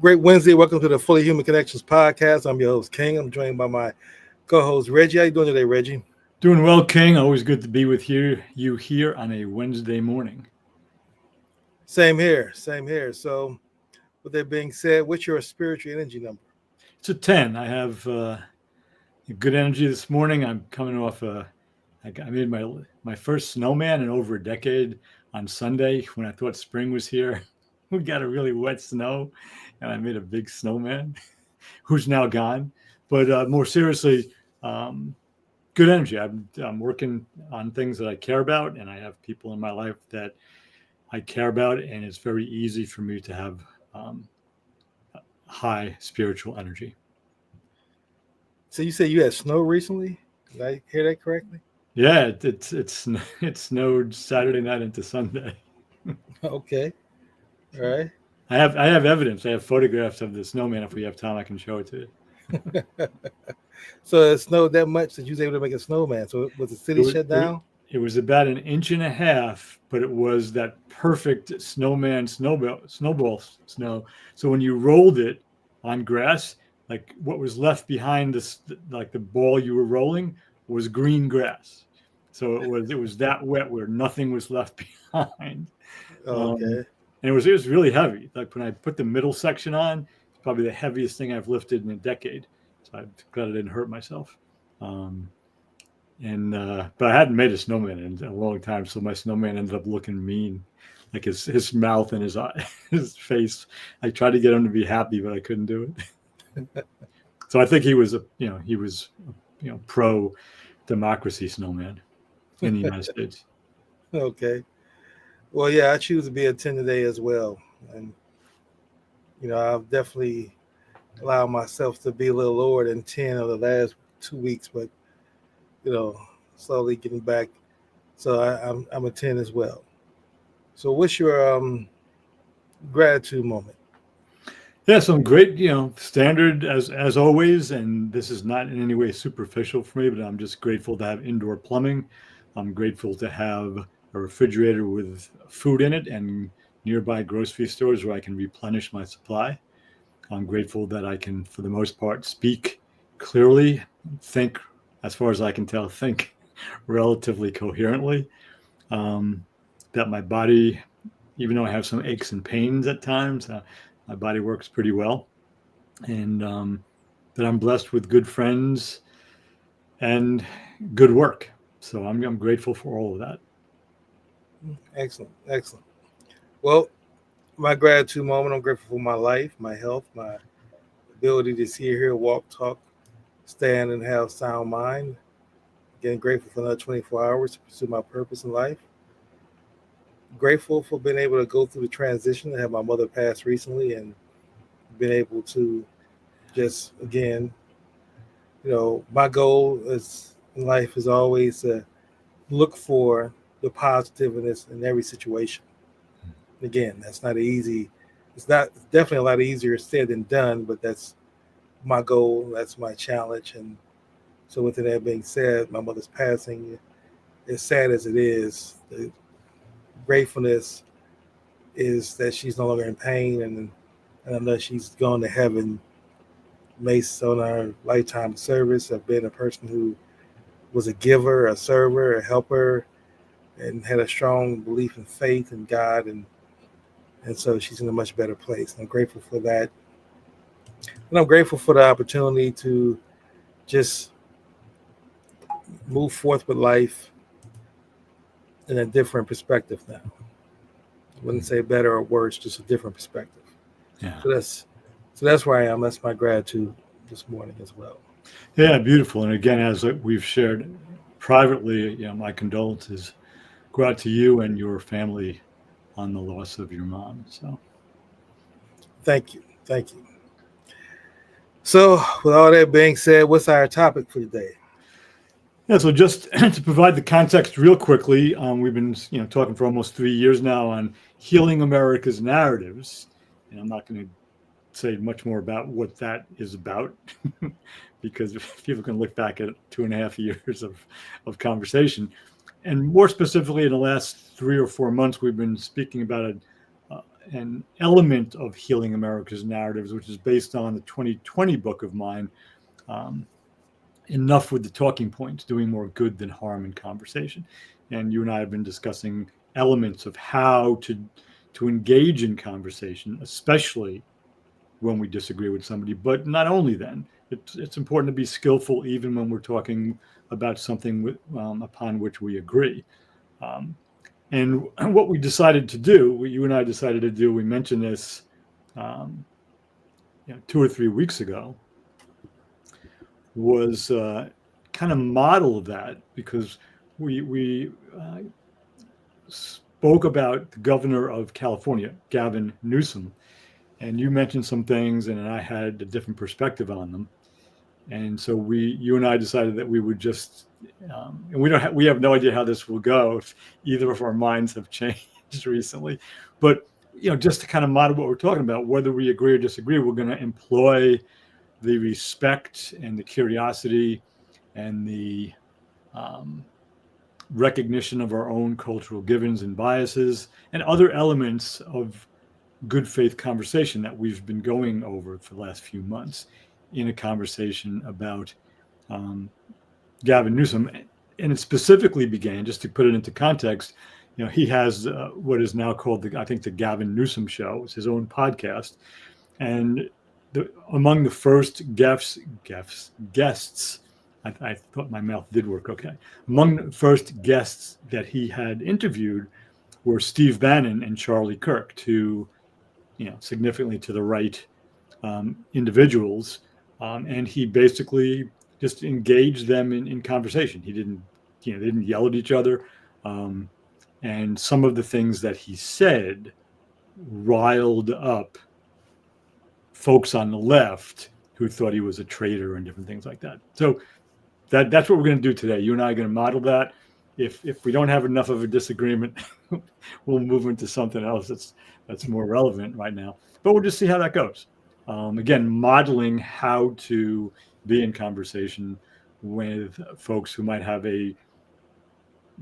Great Wednesday. Welcome to the Fully Human Connections podcast. I'm your host, King. I'm joined by my co-host, Reggie. How you doing today, Reggie? Doing well, King. Always good to be with you here on a Wednesday morning. Same here. So, with that being said, what's your spiritual energy number? It's a 10. I have good energy this morning. I'm coming off I made my first snowman in over a decade on Sunday when I thought spring was here. We got a really wet snow, and I made a big snowman who's now gone. But more seriously, good energy. I'm working on things that I care about, and I have people in my life that I care about, and it's very easy for me to have high spiritual energy. So you said you had snow recently? Did I hear that correctly? Yeah, it snowed Saturday night into Sunday. Okay. All right. I have evidence. I have photographs of the snowman. If we have time, I can show it to you. So it snowed that much that you was able to make a snowman. So was the city shut down? It was about 1.5 inches, but it was that perfect snowman snowball snow. So when you rolled it on grass, like what was left behind this, like the ball you were rolling, was green grass. So it was that wet where nothing was left behind. Okay. And it was really heavy. Like when I put the middle section on, it's probably the heaviest thing I've lifted in a decade. So I'm glad I didn't hurt myself. But I hadn't made a snowman in a long time, so my snowman ended up looking mean, like his mouth and his eye, his face. I tried to get him to be happy, but I couldn't do it. So I think he was pro democracy snowman in the United States. Okay. Well, yeah, I choose to be a 10 today as well. And, I've definitely allowed myself to be a little lower than 10 over the last 2 weeks, but, slowly getting back. So I'm a 10 as well. So what's your gratitude moment? Yeah, some great, standard as always. And this is not in any way superficial for me, but I'm just grateful to have indoor plumbing. I'm grateful to have a refrigerator with food in it and nearby grocery stores where I can replenish my supply. I'm grateful that I can, for the most part, speak clearly, think, as far as I can tell, think relatively coherently. That my body, even though I have some aches and pains at times, my body works pretty well. And that I'm blessed with good friends and good work. So I'm grateful for all of that. Excellent. Well, my gratitude moment, I'm grateful for my life, my health, my ability to see, hear, walk, talk, stand, and have sound mind. Again, grateful for another 24 hours to pursue my purpose in life. Grateful for being able to go through the transition. I had my mother pass recently and been able to just, again, my goal in life is always to look for the positiveness in every situation. Again, that's not easy. It's definitely a lot easier said than done, but that's my goal. That's my challenge. And so with that being said, my mother's passing, as sad as it is, the gratefulness is that she's no longer in pain, and I know she's gone to heaven based on our lifetime service of being a person who was a giver, a server, a helper, and had a strong belief in faith in God, and so she's in a much better place. I'm grateful for that. And I'm grateful for the opportunity to just move forth with life in a different perspective now. I wouldn't say better or worse, just a different perspective. Yeah. So that's where I am. That's my gratitude this morning as well. Yeah, beautiful. And again, as we've shared privately, my condolences go out to you and your family on the loss of your mom. So thank you. So with all that being said, what's our topic for today? Yeah, so just to provide the context real quickly, we've been talking for almost 3 years now on healing America's narratives, and I'm not going to say much more about what that is about because people can look back at 2.5 years of conversation. And more specifically, in the last 3 or 4 months, we've been speaking about an element of Healing America's Narratives, which is based on the 2020 book of mine, Enough with the Talking Points, Doing More Good Than Harm in Conversation. And you and I have been discussing elements of how to engage in conversation, especially when we disagree with somebody, but not only then. It's important to be skillful even when we're talking about something upon which we agree. And what we decided to do, what you and I decided to do, we mentioned this 2 or 3 weeks ago, was kind of model that, because we spoke about the governor of California, Gavin Newsom, and you mentioned some things, and I had a different perspective on them. And so you and I decided that we would just, and we have no idea how this will go if either of our minds have changed recently. But just to kind of model what we're talking about, whether we agree or disagree, we're going to employ the respect and the curiosity and the recognition of our own cultural givens and biases and other elements of good faith conversation that we've been going over for the last few months in a conversation about Gavin Newsom. And it specifically began, just to put it into context, he has what is now called the Gavin Newsom Show. It's his own podcast. And among the first guests, I thought my mouth did work okay. Among the first guests that he had interviewed were Steve Bannon and Charlie Kirk, two, significantly to the right individuals. And he basically just engaged them in conversation. He didn't, they didn't yell at each other. And some of the things that he said riled up folks on the left who thought he was a traitor and different things like that. So that's what we're going to do today. You and I are going to model that. If we don't have enough of a disagreement, we'll move into something else that's more relevant right now. But we'll just see how that goes. Again, modeling how to be in conversation with folks who might have a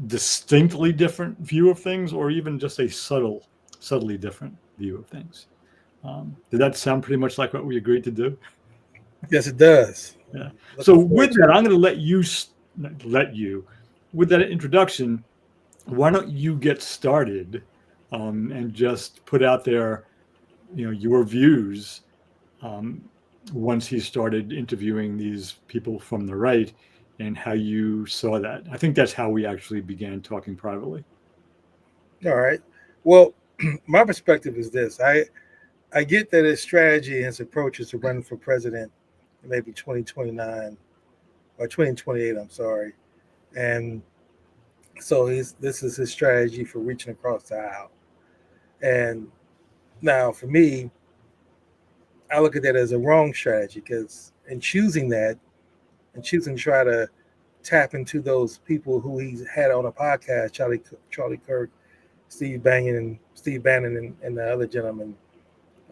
distinctly different view of things, or even just a subtly different view of things. Did that sound pretty much like what we agreed to do? Yes, it does. Yeah. So with that, I'm going to let you, with that introduction, why don't you get started and just put out there, your views once he started interviewing these people from the right and how you saw that. I think that's how we actually began talking privately. All right. Well, my perspective is this. I get that his strategy and his approach is to run for president in maybe 2029 or 2028, I'm sorry. And so this is his strategy for reaching across the aisle. And now for me, I look at that as a wrong strategy, because in choosing that and choosing to try to tap into those people who he's had on a podcast, Charlie Kirk, Steve Bannon, and the other gentleman,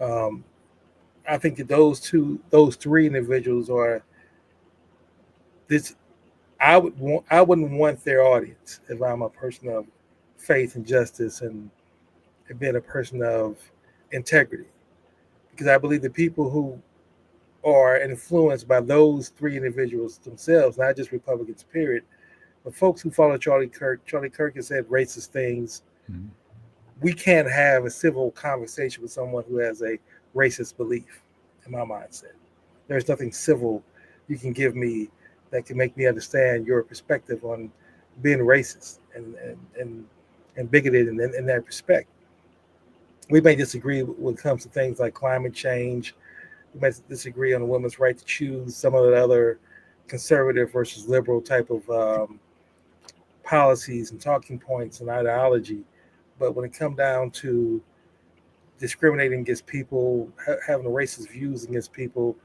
I think that those three individuals are this. I wouldn't want their audience if I'm a person of faith and justice and being a person of integrity, because I believe the people who are influenced by those three individuals themselves, not just Republicans, period, but folks who follow Charlie Kirk. Charlie Kirk has said racist things. Mm-hmm. We can't have a civil conversation with someone who has a racist belief, in my mindset. There's nothing civil you can give me that can make me understand your perspective on being racist and bigoted in that respect. We may disagree when it comes to things like climate change. We may disagree on a woman's right to choose, some of the other conservative versus liberal type of policies and talking points and ideology. But when it comes down to discriminating against people, having racist views against people,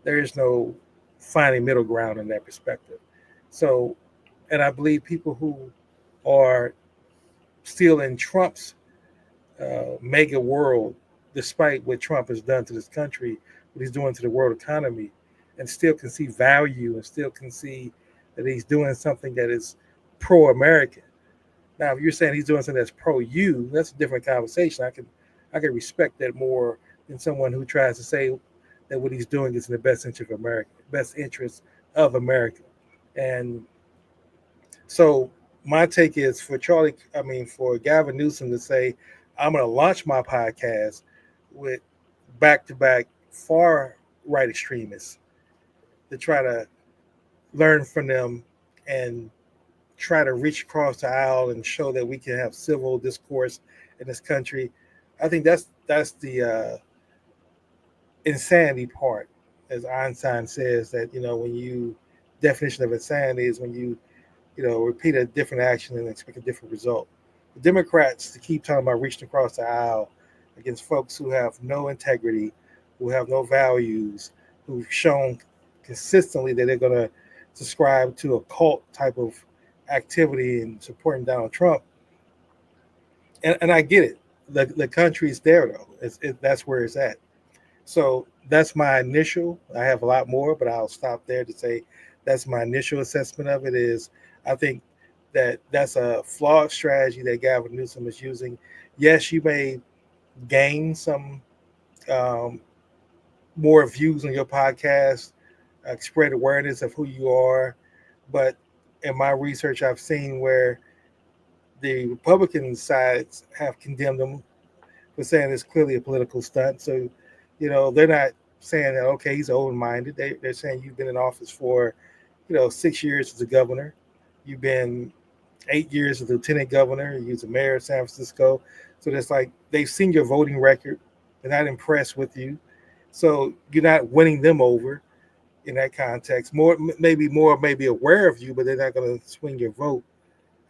there is no finding middle ground in that perspective. So, and I believe people who are still in Trump's mega world, despite what Trump has done to this country, what he's doing to the world economy, and still can see value and still can see that he's doing something that is pro-American. Now, if you're saying he's doing something that's pro-you, that's a different conversation. I can respect that more than someone who tries to say that what he's doing is in the best interest of America, best interest of America. And so my take is for Gavin Newsom to say, I'm going to launch my podcast with back to back far right extremists to try to learn from them and try to reach across the aisle and show that we can have civil discourse in this country. I think that's the insanity part, as Einstein says, that when you definition of insanity is when you repeat a different action and expect a different result. The Democrats to keep talking about reaching across the aisle against folks who have no integrity, who have no values, who've shown consistently that they're going to subscribe to a cult type of activity and supporting Donald Trump. And I get it. The country's there, though. That's where it's at. So that's my initial. I have a lot more, but I'll stop there to say that's my initial assessment of it. Is I think that's a flawed strategy that Gavin Newsom is using. Yes, you may gain some more views on your podcast, spread awareness of who you are, but in my research, I've seen where the Republican sides have condemned him for saying it's clearly a political stunt. So, they're not saying that, okay, he's open-minded. They're saying you've been in office for, 6 years as a governor. You've been 8 years as a lieutenant governor. You was a mayor of San Francisco. So it's like they've seen your voting record. They're not impressed with you. So you're not winning them over in that context. More may be aware of you, but they're not going to swing your vote.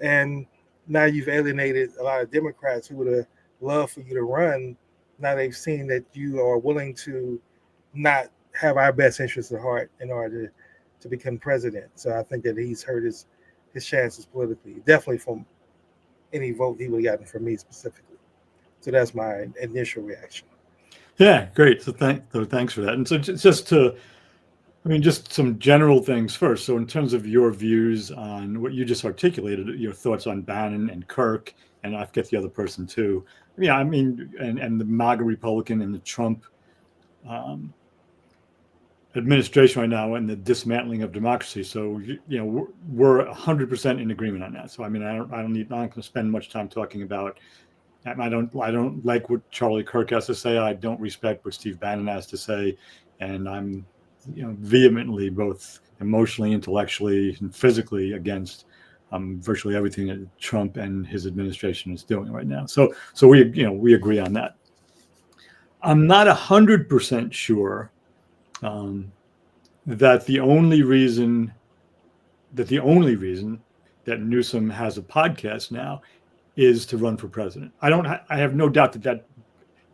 And now you've alienated a lot of Democrats who would have loved for you to run. Now they've seen that you are willing to not have our best interests at heart in order to become president. So I think that he's hurt his chances politically, definitely from any vote he would have gotten from me specifically. So that's my initial reaction. Yeah, great. So thanks for that. And so just some general things first. So in terms of your views on what you just articulated, your thoughts on Bannon and Kirk, and I forget the other person too. Yeah, and the MAGA Republican and the Trump administration right now and the dismantling of democracy. So we're 100% in agreement on that. So I'm not going to spend much time talking about. I don't like what Charlie Kirk has to say. I don't respect what Steve Bannon has to say, and I'm vehemently, both emotionally, intellectually, and physically against virtually everything that Trump and his administration is doing right now. So we agree on that. I'm not 100% sure that the only reason that Newsom has a podcast now is to run for president. I have no doubt that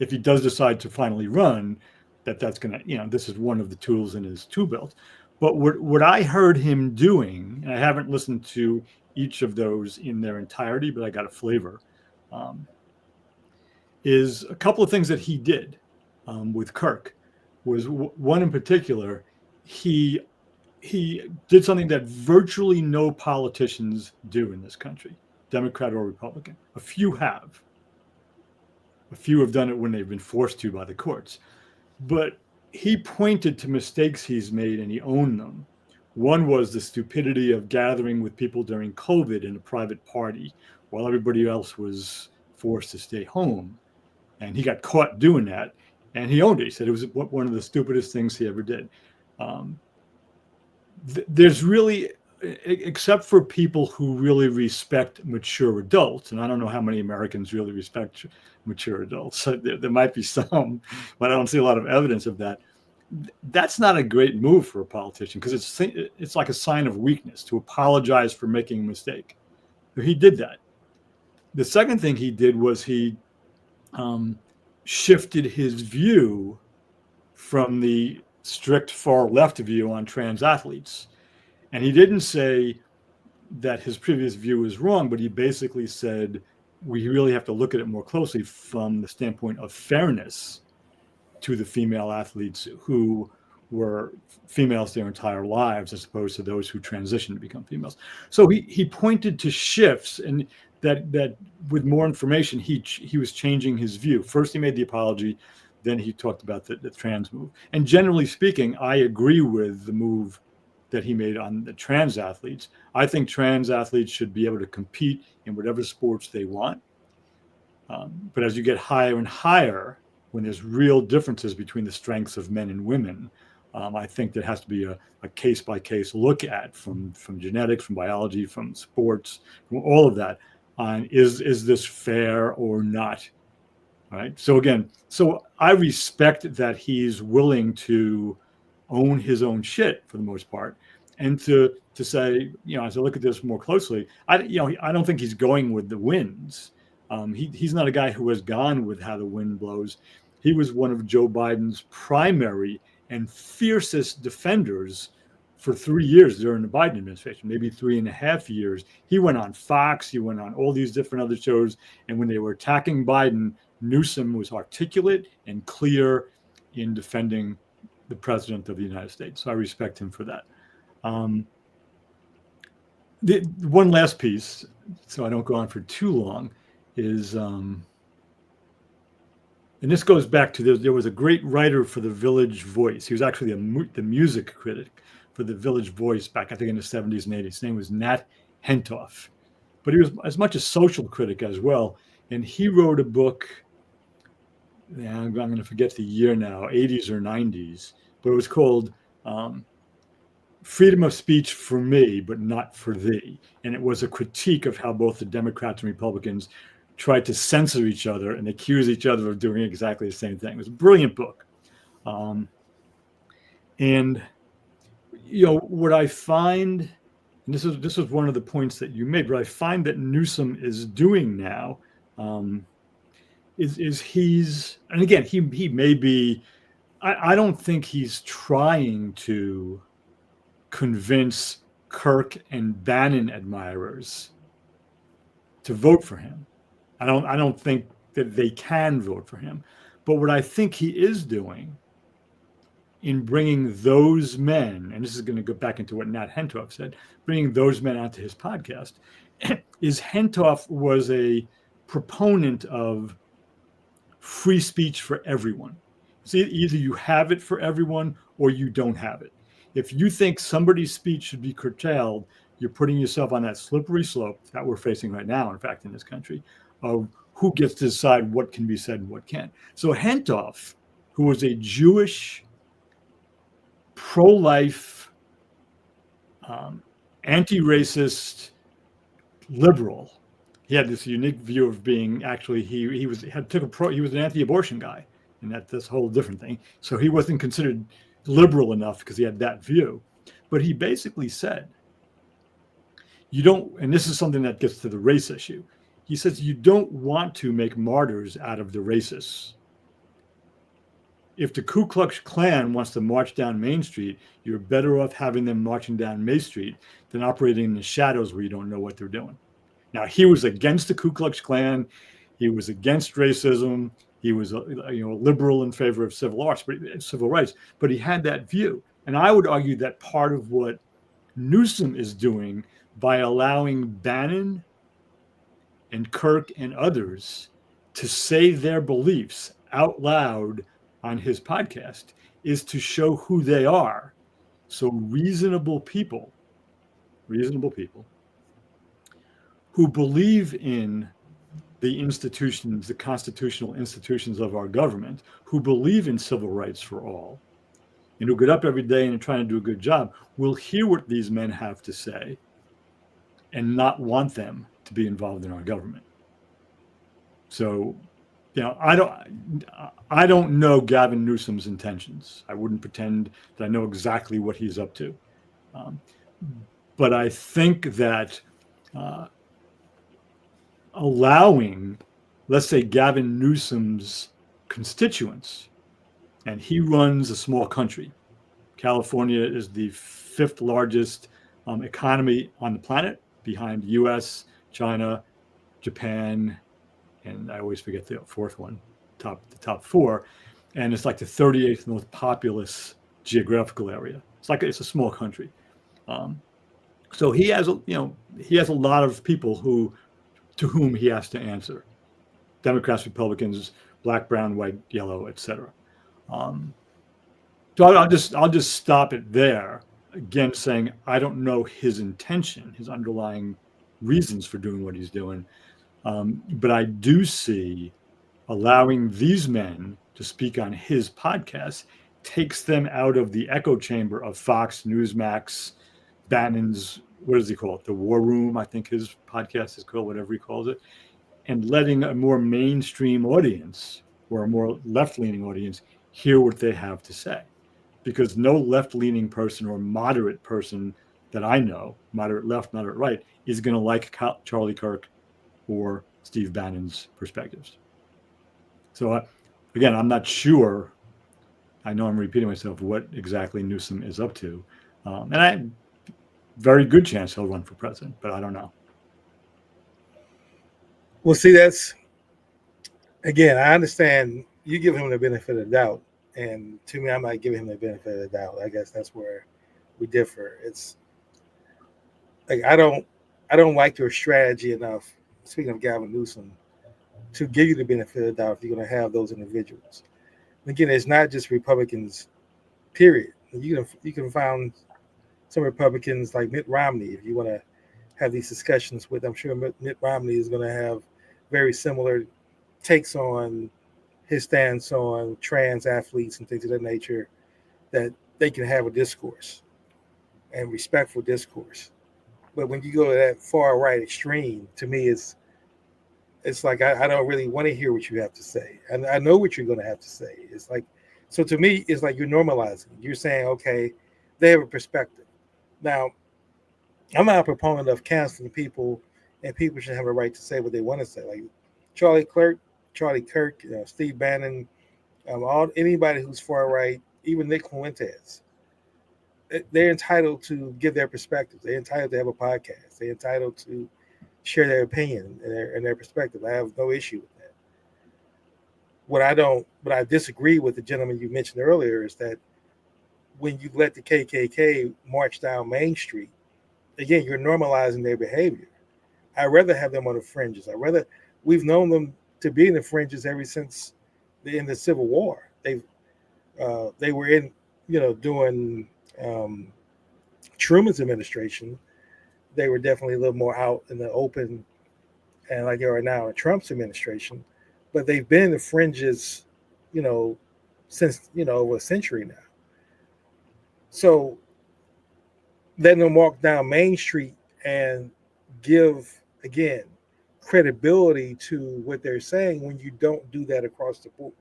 if he does decide to finally run, that's going to, this is one of the tools in his tool belt. But what I heard him doing, and I haven't listened to each of those in their entirety, but I got a flavor, is a couple of things that he did with Kirk. Was one in particular, he did something that virtually no politicians do in this country, Democrat or Republican. A few have done it when they've been forced to by the courts. But he pointed to mistakes he's made and he owned them. One was the stupidity of gathering with people during COVID in a private party while everybody else was forced to stay home. And he got caught doing that. And he owned it. He said it was one of the stupidest things he ever did. There's really, except for people who really respect mature adults, and I don't know how many Americans really respect mature adults. So there might be some, but I don't see a lot of evidence of that. That's not a great move for a politician because it's like a sign of weakness to apologize for making a mistake. He did that. The second thing he did was he shifted his view from the strict far left view on trans athletes. And he didn't say that his previous view was wrong, but he basically said we really have to look at it more closely from the standpoint of fairness to the female athletes who were females their entire lives as opposed to those who transitioned to become females. So he pointed to shifts, and that with more information, he was changing his view. First, he made the apology, then he talked about the trans move. And generally speaking, I agree with the move that he made on the trans athletes. I think trans athletes should be able to compete in whatever sports they want. But as you get higher and higher, when there's real differences between the strengths of men and women, I think there has to be a case-by-case look at from genetics, from biology, from sports, from all of that, on is this fair or not? Right. So again, I respect that he's willing to own his own shit for the most part, and to say, as I look at this more closely, I don't think he's going with the winds. He's not a guy who has gone with how the wind blows. He was one of Joe Biden's primary and fiercest defenders for 3 years during the Biden administration, maybe 3.5 years. He went on Fox, he went on all these different other shows, and when they were attacking Biden, Newsom was articulate and clear in defending the president of the United States. So I respect him for that. The one last piece, so I don't go on for too long, is, and this goes back to there was a great writer for the Village Voice. He was actually the music critic for the Village Voice back, I think, in the 70s and 80s. His name was Nat Hentoff, but he was as much a social critic as well. And he wrote a book, I'm going to forget the year now, 80s or 90s, but it was called Freedom of Speech for Me, but Not for Thee. And it was a critique of how both the Democrats and Republicans tried to censor each other and accuse each other of doing exactly the same thing. It was a brilliant book. And, what I find, and this is one of the points that you made, but I find that Newsom is doing now, is he's, and again, he may be, I don't think he's trying to convince Kirk and Bannon admirers to vote for him. I don't think that they can vote for him. But what I think he is doing in bringing those men, and this is going to go back into what Nat Hentoff said, bringing those men onto his podcast, is Hentoff was a proponent of free speech for everyone. See, either you have it for everyone or you don't have it. If you think somebody's speech should be curtailed, you're putting yourself on that slippery slope that we're facing right now, in fact, in this country, of who gets to decide what can be said and what can't. So Hentoff, who was a Jewish, pro-life, anti-racist liberal, he had this unique view of being actually he was an anti-abortion guy, and that's this whole different thing. So he wasn't considered liberal enough because he had that view. But he basically said, you don't, and this is something that gets to the race issue. He says you don't want to make martyrs out of the racists. If the Ku Klux Klan wants to march down Main Street, you're better off having them marching down Main Street than operating in the shadows where you don't know what they're doing. Now, he was against the Ku Klux Klan. He was against racism. He was a liberal in favor of civil rights, but he had that view. And I would argue that part of what Newsom is doing by allowing Bannon and Kirk and others to say their beliefs out loud on his podcast is to show who they are. So reasonable people who believe in the institutions, the constitutional institutions of our government, who believe in civil rights for all, and who get up every day and are trying to do a good job, will hear what these men have to say and not want them to be involved in our government. So, I don't know Gavin Newsom's intentions. I wouldn't pretend that I know exactly what he's up to. But I think that allowing, let's say, Gavin Newsom's constituents, and he runs a small country. California is the 5th largest economy on the planet, behind US, China, Japan, and I always forget the 4th one, the top 4. And it's like the 38th most populous geographical area. It's a small country. So he has a lot of people who to whom he has to answer. Democrats, Republicans, black, brown, white, yellow, etc. So I'll just stop it there. Again, saying I don't know his intention, his underlying reasons for doing what he's doing, but I do see allowing these men to speak on his podcast takes them out of the echo chamber of Fox, Newsmax, Bannon's, what does he call it? The War Room, I think his podcast is called, whatever he calls it, and letting a more mainstream audience or a more left-leaning audience hear what they have to say. Because no left-leaning person or moderate person that I know, moderate left, moderate right, is going to like Charlie Kirk or Steve Bannon's perspectives. So again, I'm not sure. I know I'm repeating myself what exactly Newsom is up to. And I very good chance he'll run for president, but I don't know. Well, see, that's, again, I understand you give him the benefit of the doubt. And to me, I'm not giving him the benefit of the doubt. I guess that's where we differ. It's like I don't like your strategy enough, speaking of Gavin Newsom, to give you the benefit of the doubt if you're going to have those individuals. Again, it's not just Republicans, period. You can find some Republicans like Mitt Romney if you want to have these discussions with. I'm sure Mitt Romney is going to have very similar takes on his stance on trans athletes and things of that nature, that they can have a discourse and respectful discourse. But when you go to that far right extreme, to me, it's like I don't really want to hear what you have to say. And I know what you're going to have to say. It's like, so to me, it's like you're normalizing. You're saying, okay, they have a perspective. Now, I'm not a proponent of canceling people, and people should have a right to say what they want to say. Like Charlie Kirk, Steve Bannon, anybody who's far right, even Nick Fuentes, they're entitled to give their perspectives. They're entitled to have a podcast. They're entitled to share their opinion and their perspective. I have no issue with that. What I disagree with the gentleman you mentioned earlier is that when you let the KKK march down Main Street, again, you're normalizing their behavior. I'd rather have them on the fringes. We've known them to be in the fringes ever since in the Civil War. They were in, during Truman's administration. They were definitely a little more out in the open, and like they are now in Trump's administration. But they've been in the fringes, since over a century now. So letting them walk down Main Street and give, again, credibility to what they're saying when you don't do that across the board.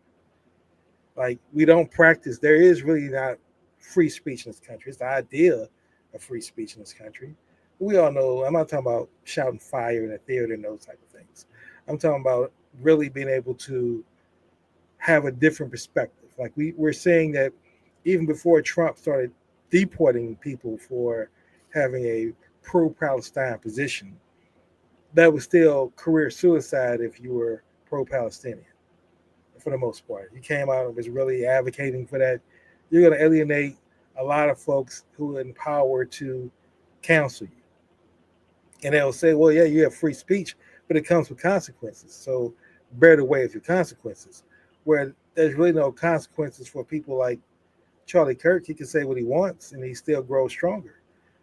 Like, we don't practice. There is really not free speech in this country. It's the idea of free speech in this country. We all know, I'm not talking about shouting fire in a theater and those type of things. I'm talking about really being able to have a different perspective. Like we're saying that even before Trump started deporting people for having a pro-Palestine position, that was still career suicide if you were pro-Palestinian, for the most part. You came out and was really advocating for that, you're going to alienate a lot of folks who are in power to counsel you. And they'll say, well, yeah, you have free speech, but it comes with consequences. So bear the way of your consequences. Where there's really no consequences for people like Charlie Kirk. He can say what he wants and he still grows stronger.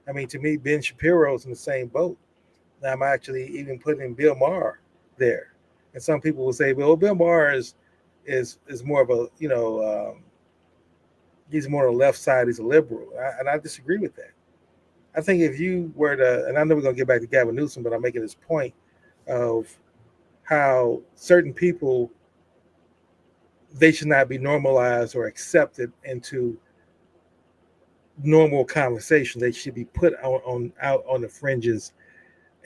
I mean, to me, Ben Shapiro's in the same boat. Now, I'm actually even putting Bill Maher there. And some people will say, well, Bill Maher is more of a, he's more on the left side. He's a liberal. And I disagree with that. I think if you were to, and I know we're going to get back to Gavin Newsom, but I'm making this point of how certain people, they should not be normalized or accepted into normal conversation. They should be put out on the fringes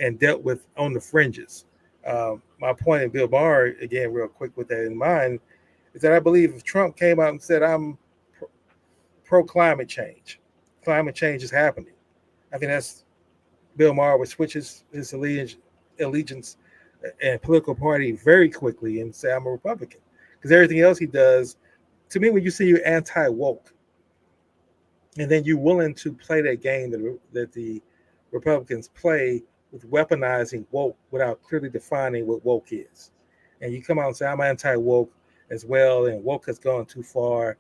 and dealt with on the fringes. My point in Bill Maher, again, real quick with that in mind, is that I believe if Trump came out and said, I'm pro climate change is happening, I think that's Bill Maher would switch his allegiance and political party very quickly and say, I'm a Republican. Because everything else he does, to me, when you see you're anti-woke, and then you're willing to play that game that the Republicans play with weaponizing woke without clearly defining what woke is. And you come out and say, I'm anti woke as well, and woke has gone too far.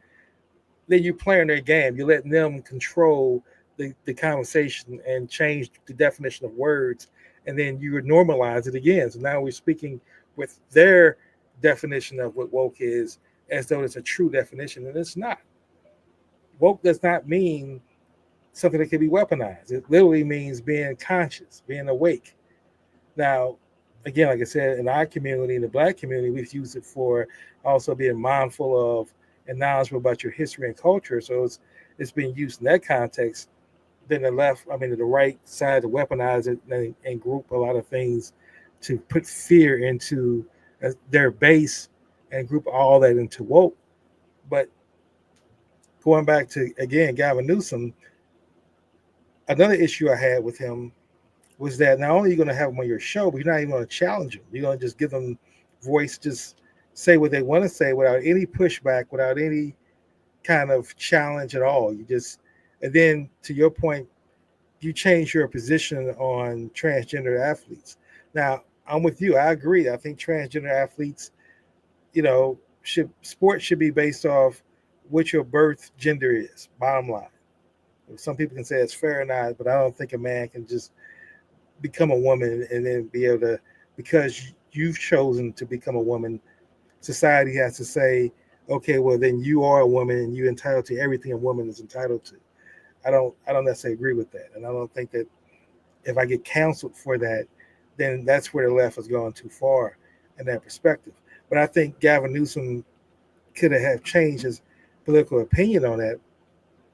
Then you're playing their game. You're letting them control the conversation and change the definition of words. And then you normalize it again. So now we're speaking with their definition of what woke is as though it's a true definition, and it's not. Woke does not mean something that can be weaponized. It literally means being conscious, being awake. Now, again, like I said, in our community, in the Black community, we've used it for also being mindful of and knowledgeable about your history and culture. So it's being used in that context. Then the right side to weaponize it and group a lot of things to put fear into their base and group all that into woke. But going back to, again, Gavin Newsom, another issue I had with him was that not only are you going to have them on your show, but you're not even going to challenge them. You're going to just give them voice, just say what they want to say without any pushback, without any kind of challenge at all. And then to your point, you change your position on transgender athletes. Now, I'm with you. I agree. I think transgender athletes, sports should be based off what your birth gender is, bottom line. Some people can say it's fair or not, but I don't think a man can just become a woman and then be able to, because you've chosen to become a woman, society has to say, okay, well then you are a woman and you're entitled to everything a woman is entitled to. I don't necessarily agree with that. And I don't think that if I get counseled for that, then that's where the left has gone too far in that perspective. But I think Gavin Newsom could have changed his political opinion on that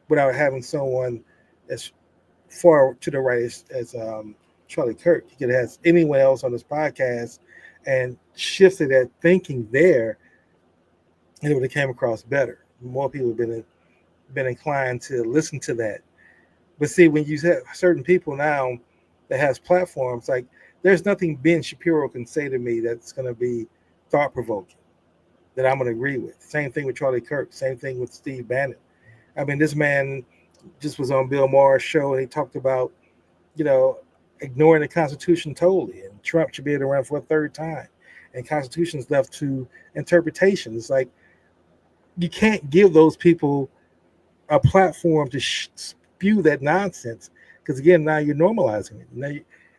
without having someone as far to the right as Charlie Kirk. He could have had anyone else on this podcast and shifted that thinking there, and it would have came across better. More people have been inclined to listen to that. But see, when you have certain people now that has platforms, like there's nothing Ben Shapiro can say to me that's going to be thought-provoking that I'm going to agree with. Same thing with Charlie Kirk. Same thing with Steve Bannon. I mean, this man just was on Bill Maher's show and he talked about, ignoring the Constitution totally, and Trump should be able to run for a third time. And Constitution's left to interpretation. It's like you can't give those people a platform to spew that nonsense, because again, now you're normalizing it. Now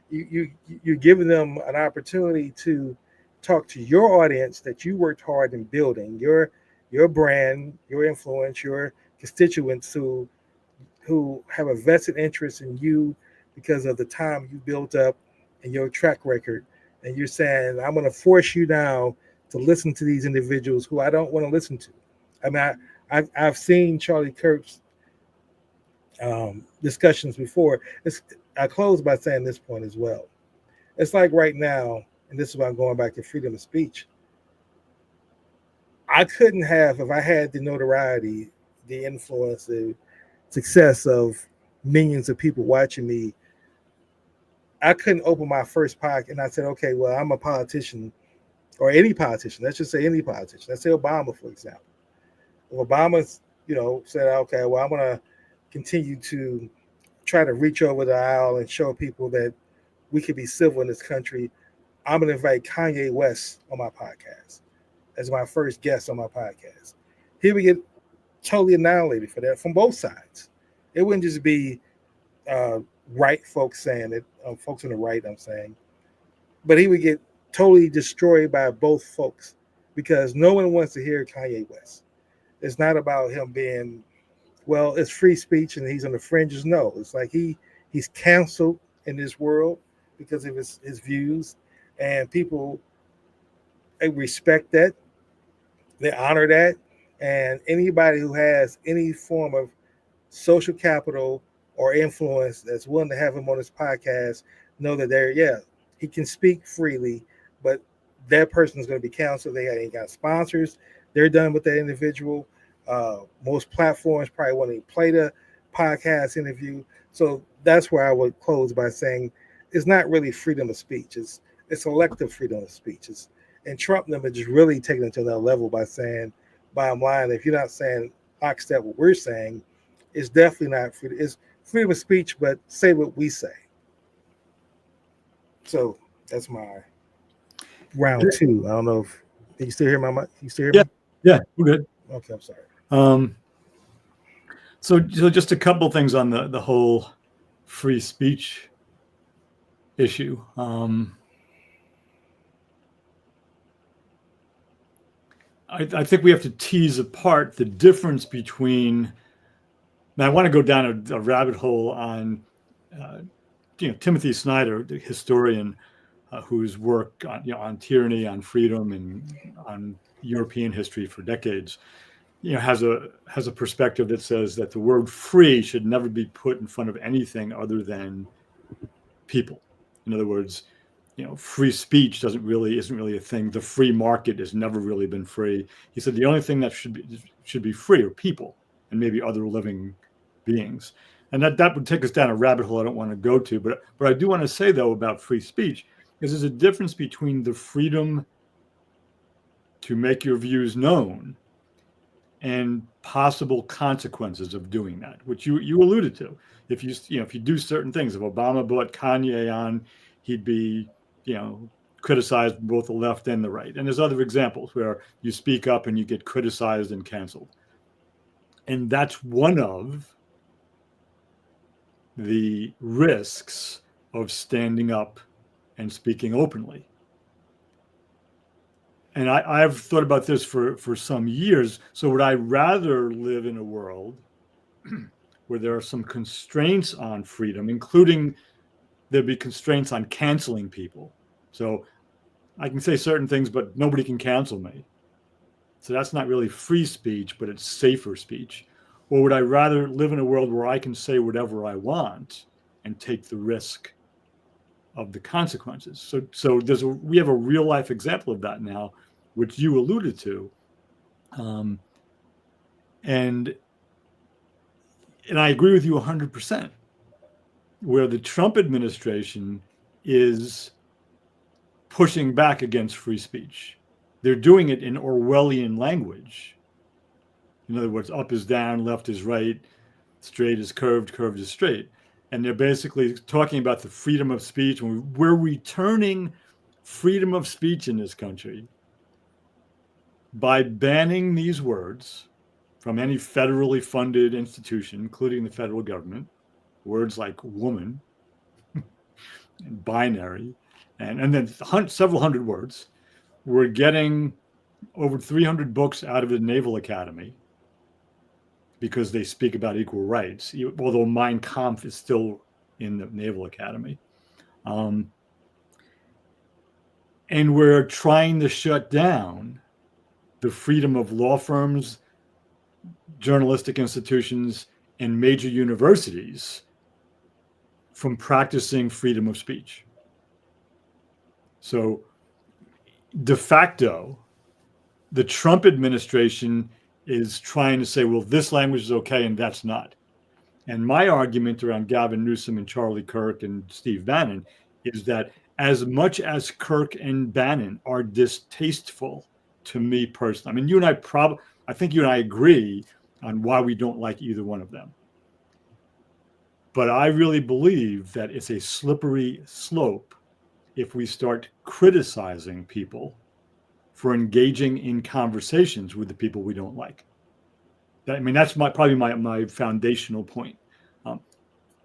you're giving them an opportunity to talk to your audience that you worked hard in building, your brand, your influence, your constituents who have a vested interest in you because of the time you built up and your track record. And you're saying, I'm going to force you now to listen to these individuals who I don't want to listen to. I mean, I've seen Charlie Kirk's discussions before. I close by saying this point as well. It's like right now, and this is why I'm going back to freedom of speech. I couldn't have, if I had the notoriety, the influence, the success of millions of people watching me, I couldn't open my first podcast and I said, okay, well, I'm a politician, or any politician. Let's just say any politician. Let's say Obama, for example. If Obama, said, okay, well, I'm going to continue to try to reach over the aisle and show people that we could be civil in this country, I'm going to invite Kanye West on my podcast as my first guest on my podcast. He would get totally annihilated for that from both sides. It wouldn't just be right folks saying it, folks on the right, I'm saying, but he would get totally destroyed by both folks because no one wants to hear Kanye West. It's not about him being, well, it's free speech and he's on the fringes. No, it's like he's canceled in this world because of his views, and people respect that, they honor that, and anybody who has any form of social capital or influence that's willing to have him on his podcast know that he can speak freely, but that person is going to be counseled. They ain't got sponsors. They're done with that individual. Most platforms probably won't even play the podcast interview. So that's where I would close by saying it's not really freedom of speech. It's selective freedom of speech. And Trump them are just really taking it to another level by saying, bottom line, if you're not saying lockstep what we're saying, it's definitely not freedom. It's freedom of speech, but say what we say. So that's my round two. I don't know if you still hear my mic. You still hear Yeah, me? yeah, we're good. Okay, I'm sorry. So just a couple things on the whole free speech issue. I think we have to tease apart the difference between. Now, I want to go down a rabbit hole on, Timothy Snyder, the historian, whose work on tyranny, on freedom, and on European history for decades, has a perspective that says that the word free should never be put in front of anything other than people. In other words, free speech isn't really a thing. The free market has never really been free. He said the only thing that should be free are people and maybe other living beings. And that would take us down a rabbit hole I don't want to go to. But I do want to say, though, about free speech is there's a difference between the freedom to make your views known and possible consequences of doing that, which you alluded to. If you do certain things, if Obama brought Kanye on, he'd be criticized both the left and the right. And there's other examples where you speak up and you get criticized and canceled. And that's one of the risks of standing up and speaking openly. And I've thought about this for some years. So would I rather live in a world where there are some constraints on freedom, including there'd be constraints on canceling people? So I can say certain things, but nobody can cancel me. So that's not really free speech, but it's safer speech. Or would I rather live in a world where I can say whatever I want and take the risk of the consequences? So we have a real life example of that now, which you alluded to. And I agree with you 100%, where the Trump administration is pushing back against free speech. They're doing it in Orwellian language. In other words, up is down, left is right, straight is curved, curved is straight. And they're basically talking about the freedom of speech. We're returning freedom of speech in this country by banning these words from any federally funded institution, including the federal government. Words like woman and binary, and then several hundred words. We're getting over 300 books out of the Naval Academy because they speak about equal rights, although Mein Kampf is still in the Naval Academy. And we're trying to shut down the freedom of law firms, journalistic institutions, and major universities from practicing freedom of speech. So de facto, the Trump administration is trying to say, well, this language is okay and that's not. And my argument around Gavin Newsom and Charlie Kirk and Steve Bannon is that as much as Kirk and Bannon are distasteful to me personally, I mean, I think you and I agree on why we don't like either one of them. But I really believe that it's a slippery slope if we start criticizing people for engaging in conversations with the people we don't like. That's probably my foundational point.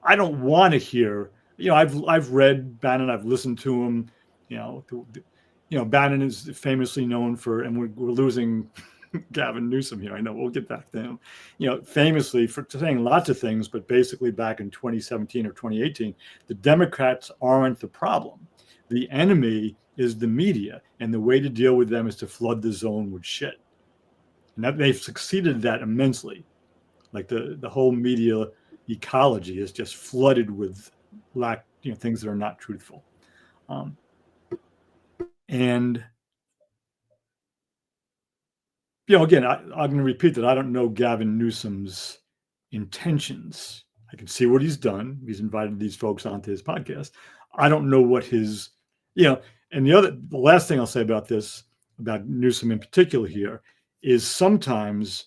I don't want to hear, I've read Bannon, I've listened to him, Bannon is famously known for, and we're losing Gavin Newsom here. I know we'll get back to him, famously for saying lots of things, but basically back in 2017 or 2018, the Democrats aren't the problem. The enemy is the media, and the way to deal with them is to flood the zone with shit. And that they've succeeded at that immensely. Like the whole media ecology is just flooded with things that are not truthful. And again, I'm going to repeat that I don't know Gavin Newsom's intentions. I can see what he's done. He's invited these folks onto his podcast. I don't know what his, and the last thing I'll say about this, about Newsom in particular here, is sometimes,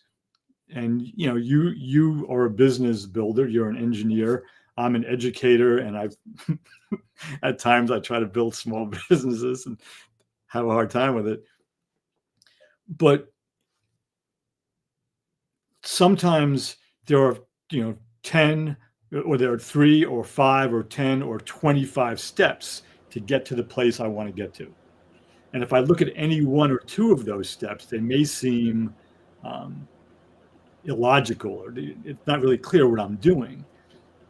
and you are a business builder, you're an engineer. I'm an educator, and I've at times I try to build small businesses and have a hard time with it. But sometimes there are, 10, or there are 3 or 5 or 10 or 25 steps to get to the place I want to get to. And if I look at any 1 or 2 of those steps, they may seem illogical, or it's not really clear what I'm doing.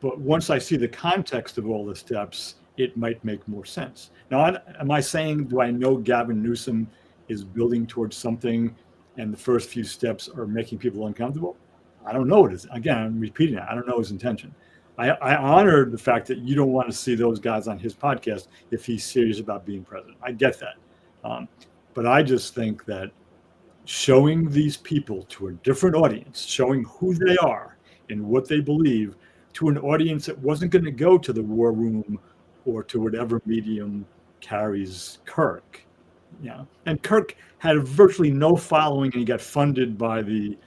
But once I see the context of all the steps, it might make more sense. Now, am I saying, do I know Gavin Newsom is building towards something and the first few steps are making people uncomfortable? I don't know what it is. Again, I'm repeating that. I don't know his intention. I honor the fact that you don't want to see those guys on his podcast if he's serious about being president. I get that. But I just think that showing these people to a different audience, showing who they are and what they believe to an audience that wasn't going to go to the war room or to whatever medium carries Kirk. And Kirk had virtually no following, and he got funded by the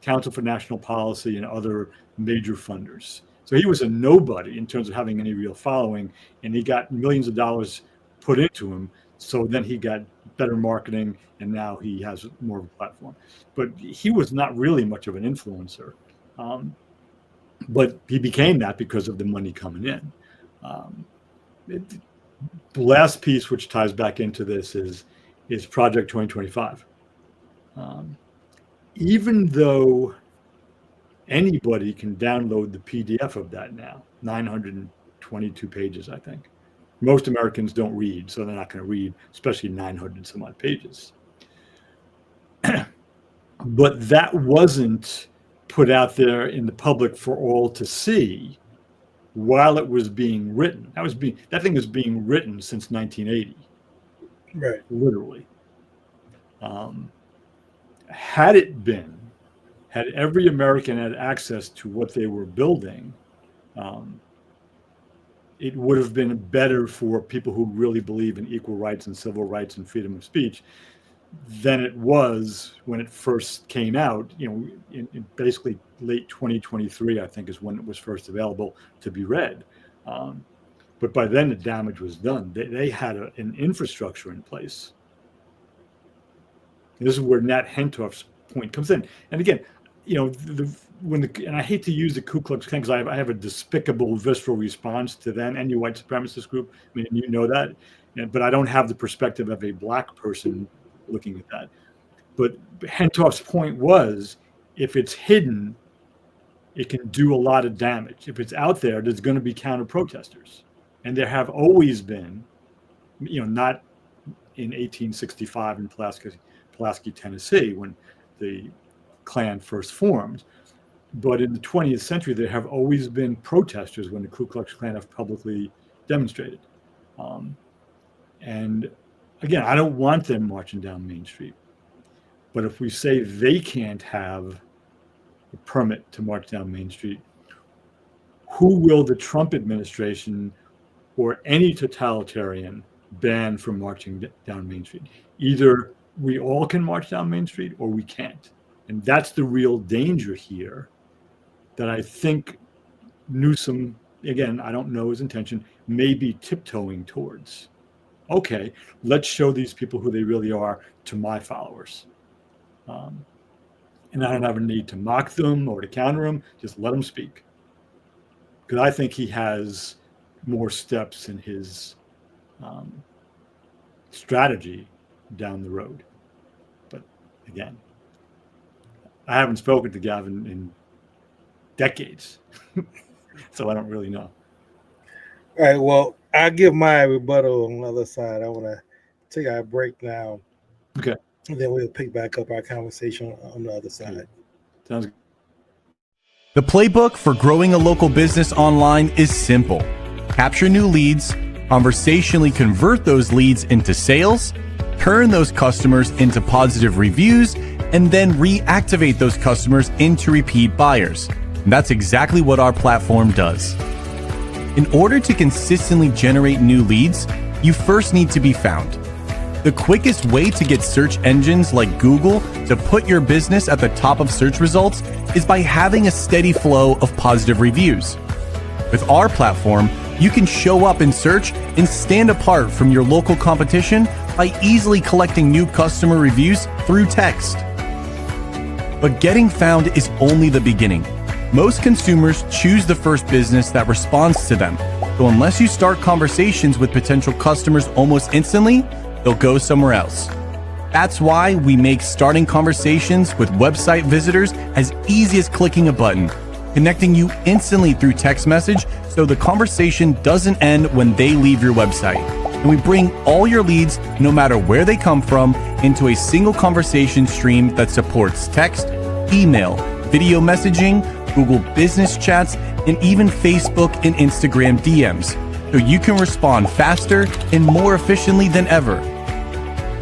Council for National Policy and other major funders. So he was a nobody in terms of having any real following, and he got millions of dollars put into him. So then he got better marketing, and now he has more of a platform. But he was not really much of an influencer. But he became that because of the money coming in. The last piece, which ties back into this, is Project 2025. Even though anybody can download the PDF of that now, 922 pages, I think. Most Americans don't read, so they're not going to read, especially 900 some odd pages. But that wasn't put out there in the public for all to see while it was being written. That thing was being written since 1980. Right. Literally. Had every American had access to what they were building, it would have been better for people who really believe in equal rights and civil rights and freedom of speech than it was when it first came out. In basically late 2023, I think, is when it was first available to be read. But by then the damage was done. They had an infrastructure in place. This is where Nat Hentoff's point comes in. And again, and I hate to use the Ku Klux Klan because I have a despicable, visceral response to them, any white supremacist group. I mean, you know that, but I don't have the perspective of a black person looking at that. But Hentoff's point was, if it's hidden, it can do a lot of damage. If it's out there, there's going to be counter protesters, and there have always been, not in 1865 in Pulaski, Tennessee, when the Klan first formed. But in the 20th century, there have always been protesters when the Ku Klux Klan have publicly demonstrated. And again, I don't want them marching down Main Street. But if we say they can't have a permit to march down Main Street, who will the Trump administration or any totalitarian ban from marching down Main Street? Either we all can march down Main Street or we can't. And that's the real danger here that I think Newsom, again, I don't know his intention, may be tiptoeing towards. Okay, let's show these people who they really are to my followers. And I don't have a need to mock them or to counter them, just let them speak. Because I think he has more steps in his strategy down the road. But again, I haven't spoken to Gavin in decades, so I don't really know. All right, well, I'll give my rebuttal on the other side. I want to take our break now. Okay. And then we'll pick back up our conversation on the other side. Sounds good. The playbook for growing a local business online is simple. Capture new leads, conversationally convert those leads into sales, turn those customers into positive reviews, and then reactivate those customers into repeat buyers. And that's exactly what our platform does. In order to consistently generate new leads, you first need to be found. The quickest way to get search engines like Google to put your business at the top of search results is by having a steady flow of positive reviews. With our platform, you can show up in search and stand apart from your local competition by easily collecting new customer reviews through text. But getting found is only the beginning. Most consumers choose the first business that responds to them. So unless you start conversations with potential customers almost instantly, they'll go somewhere else. That's why we make starting conversations with website visitors as easy as clicking a button, connecting you instantly through text message so the conversation doesn't end when they leave your website. And we bring all your leads, no matter where they come from, into a single conversation stream that supports text, email, video messaging, Google Business Chats, and even Facebook and Instagram DMs, so you can respond faster and more efficiently than ever.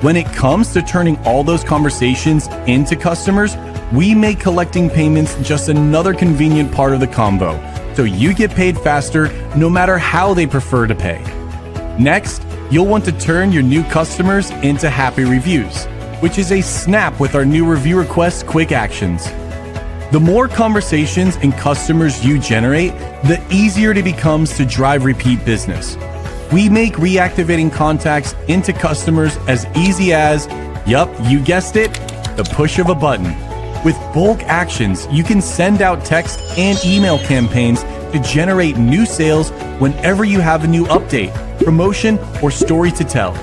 When it comes to turning all those conversations into customers, we make collecting payments just another convenient part of the combo, so you get paid faster no matter how they prefer to pay. Next, you'll want to turn your new customers into happy reviews, which is a snap with our new review request quick actions. The more conversations and customers you generate, the easier it becomes to drive repeat business. We make reactivating contacts into customers as easy as, yup, you guessed it, the push of a button. With bulk actions, you can send out text and email campaigns to generate new sales whenever you have a new update, promotion, or story to tell.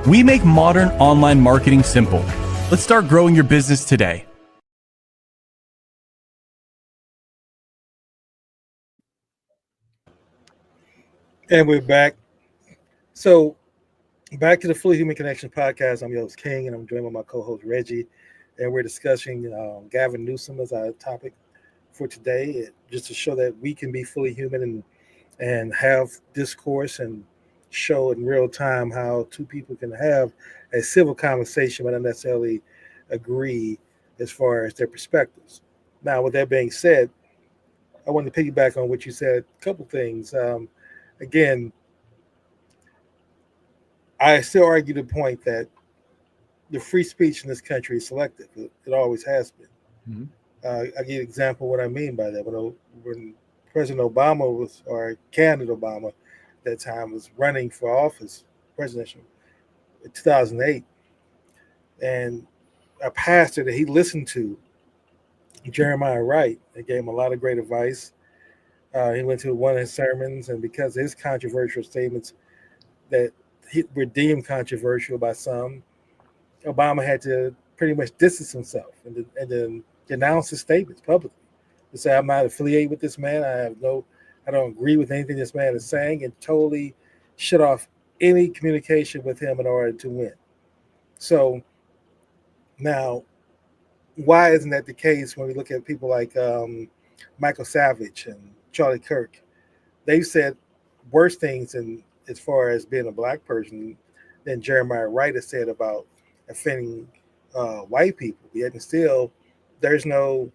We make modern online marketing simple. Let's start growing your business today. And we're back. So back to the Fully Human Connection podcast. I'm your host King, and I'm joined by my co-host Reggie, and we're discussing Gavin Newsom as our topic for today, just to show that we can be fully human and have discourse and show in real time how two people can have a civil conversation but not necessarily agree as far as their perspectives. Now, with that being said, I want to piggyback on what you said. A couple things. Again, I still argue the point that the free speech in this country is selective. It always has been. Mhm. I give you an example of what I mean by that. When President Obama or candidate Obama at that time was running for office, presidential, in 2008, and a pastor that he listened to, Jeremiah Wright, that gave him a lot of great advice. He went to one of his sermons, and because of his controversial statements that he were deemed controversial by some, Obama had to pretty much distance himself and then denounce his statements publicly. To say, I'm not affiliated with this man. I don't agree with anything this man is saying, and totally shut off any communication with him in order to win. So now, why isn't that the case when we look at people like Michael Savage and Charlie Kirk? They've said worse things as far as being a black person than Jeremiah Wright has said about offending white people. Yet and still, there's no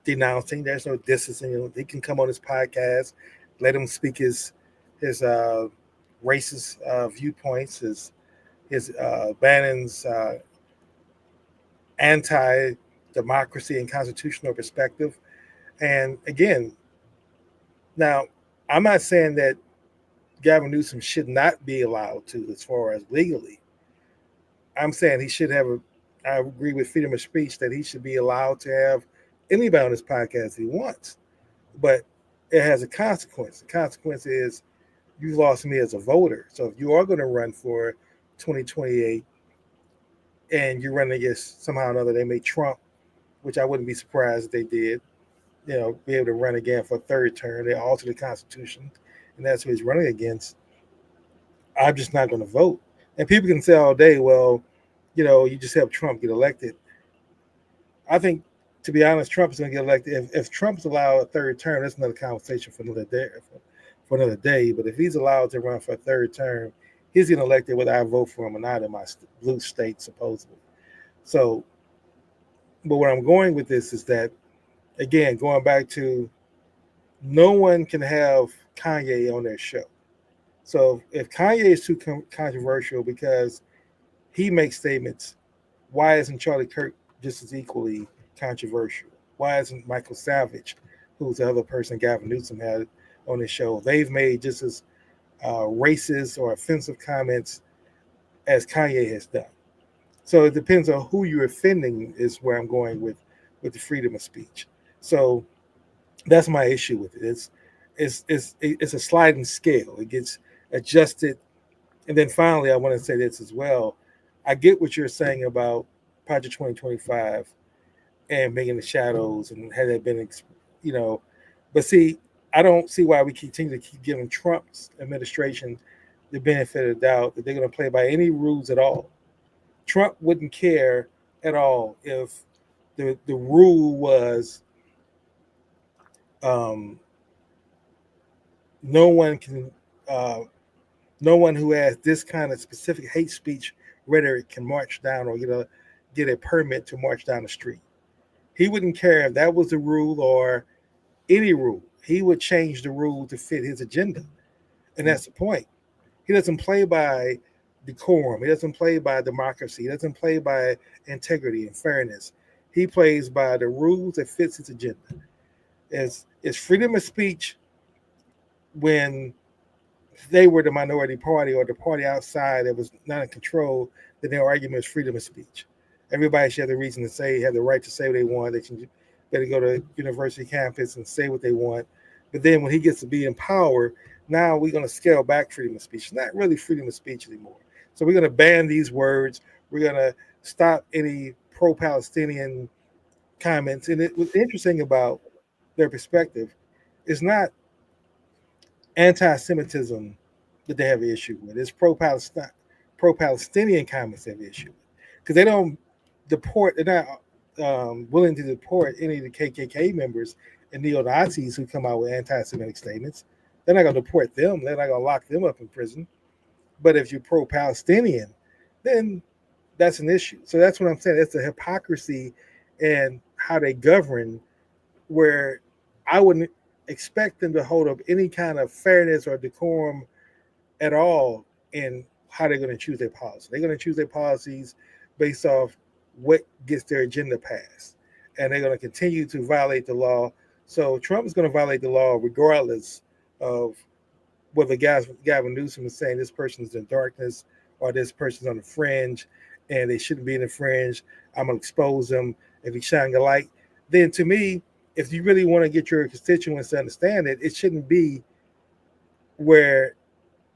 denouncing, there's no distancing. He can come on his podcast, let him speak his racist viewpoints, his Bannon's anti-democracy and constitutional perspective. And again, now I'm not saying that Gavin Newsom should not be allowed to, as far as legally. I'm saying he should have I agree with freedom of speech that he should be allowed to have anybody on his podcast he wants. But it has a consequence. The consequence is you lost me as a voter. So if you are going to run for 2028 and you're running against somehow or another, they may Trump, which I wouldn't be surprised if they did, be able to run again for a third term. They alter the Constitution, and that's who he's running against. I'm just not going to vote. And people can say all day, well, you just help Trump get elected. I think, to be honest, Trump is going to get elected. If Trump's allowed a third term, that's another conversation for another day. But if he's allowed to run for a third term, he's getting elected whether I vote for him or not in my blue state, supposedly. So, but where I'm going with this is that, again, going back to no one can have Kanye on their show. So if Kanye is too controversial because he makes statements, why isn't Charlie Kirk just as equally controversial? Why isn't Michael Savage, who's the other person Gavin Newsom had on this show. They've made just as racist or offensive comments as Kanye has done. So it depends on who you're offending is where I'm going with the freedom of speech. So that's my issue with it. It's a sliding scale. It gets adjusted. And then finally, I want to say this as well. I get what you're saying about Project 2025 and being in the shadows and had that been, but see, I don't see why we continue to keep giving Trump's administration the benefit of the doubt that they're going to play by any rules at all. Trump wouldn't care at all if the rule was no one can no one who has this kind of specific hate speech rhetoric can march down or get a permit to march down the street. He wouldn't care if that was the rule or any rule. He would change the rule to fit his agenda. And that's the point. He doesn't play by decorum. He doesn't play by democracy. He doesn't play by integrity and fairness. He plays by the rules that fits his agenda. It's freedom of speech when they were the minority party or the party outside that was not in control, then their argument is freedom of speech. Everybody should have the reason to say, have the right to say what they want. They should better go to university campus and say what they want. But then when he gets to be in power, now we're going to scale back freedom of speech. It's not really freedom of speech anymore. So we're going to ban these words. We're going to stop any pro-Palestinian comments. And what's interesting about their perspective is not anti-Semitism that they have an issue with. It's pro-Palestinian comments they have an issue with. Because they don't deport, they're not willing to deport any of the KKK members and neo-Nazis who come out with anti-Semitic statements. They're not going to deport them. They're not going to lock them up in prison. But if you're pro-Palestinian, then that's an issue. So that's what I'm saying. It's the hypocrisy and how they govern, where I wouldn't expect them to hold up any kind of fairness or decorum at all in how they're going to choose their policy. They're going to choose their policies based off what gets their agenda passed. And they're going to continue to violate the law. So Trump is going to violate the law regardless of whether Gavin Newsom is saying this person's in darkness or this person's on the fringe and they shouldn't be in the fringe. I'm going to expose them. If he's shining a light, then to me, if you really want to get your constituents to understand it, it shouldn't be where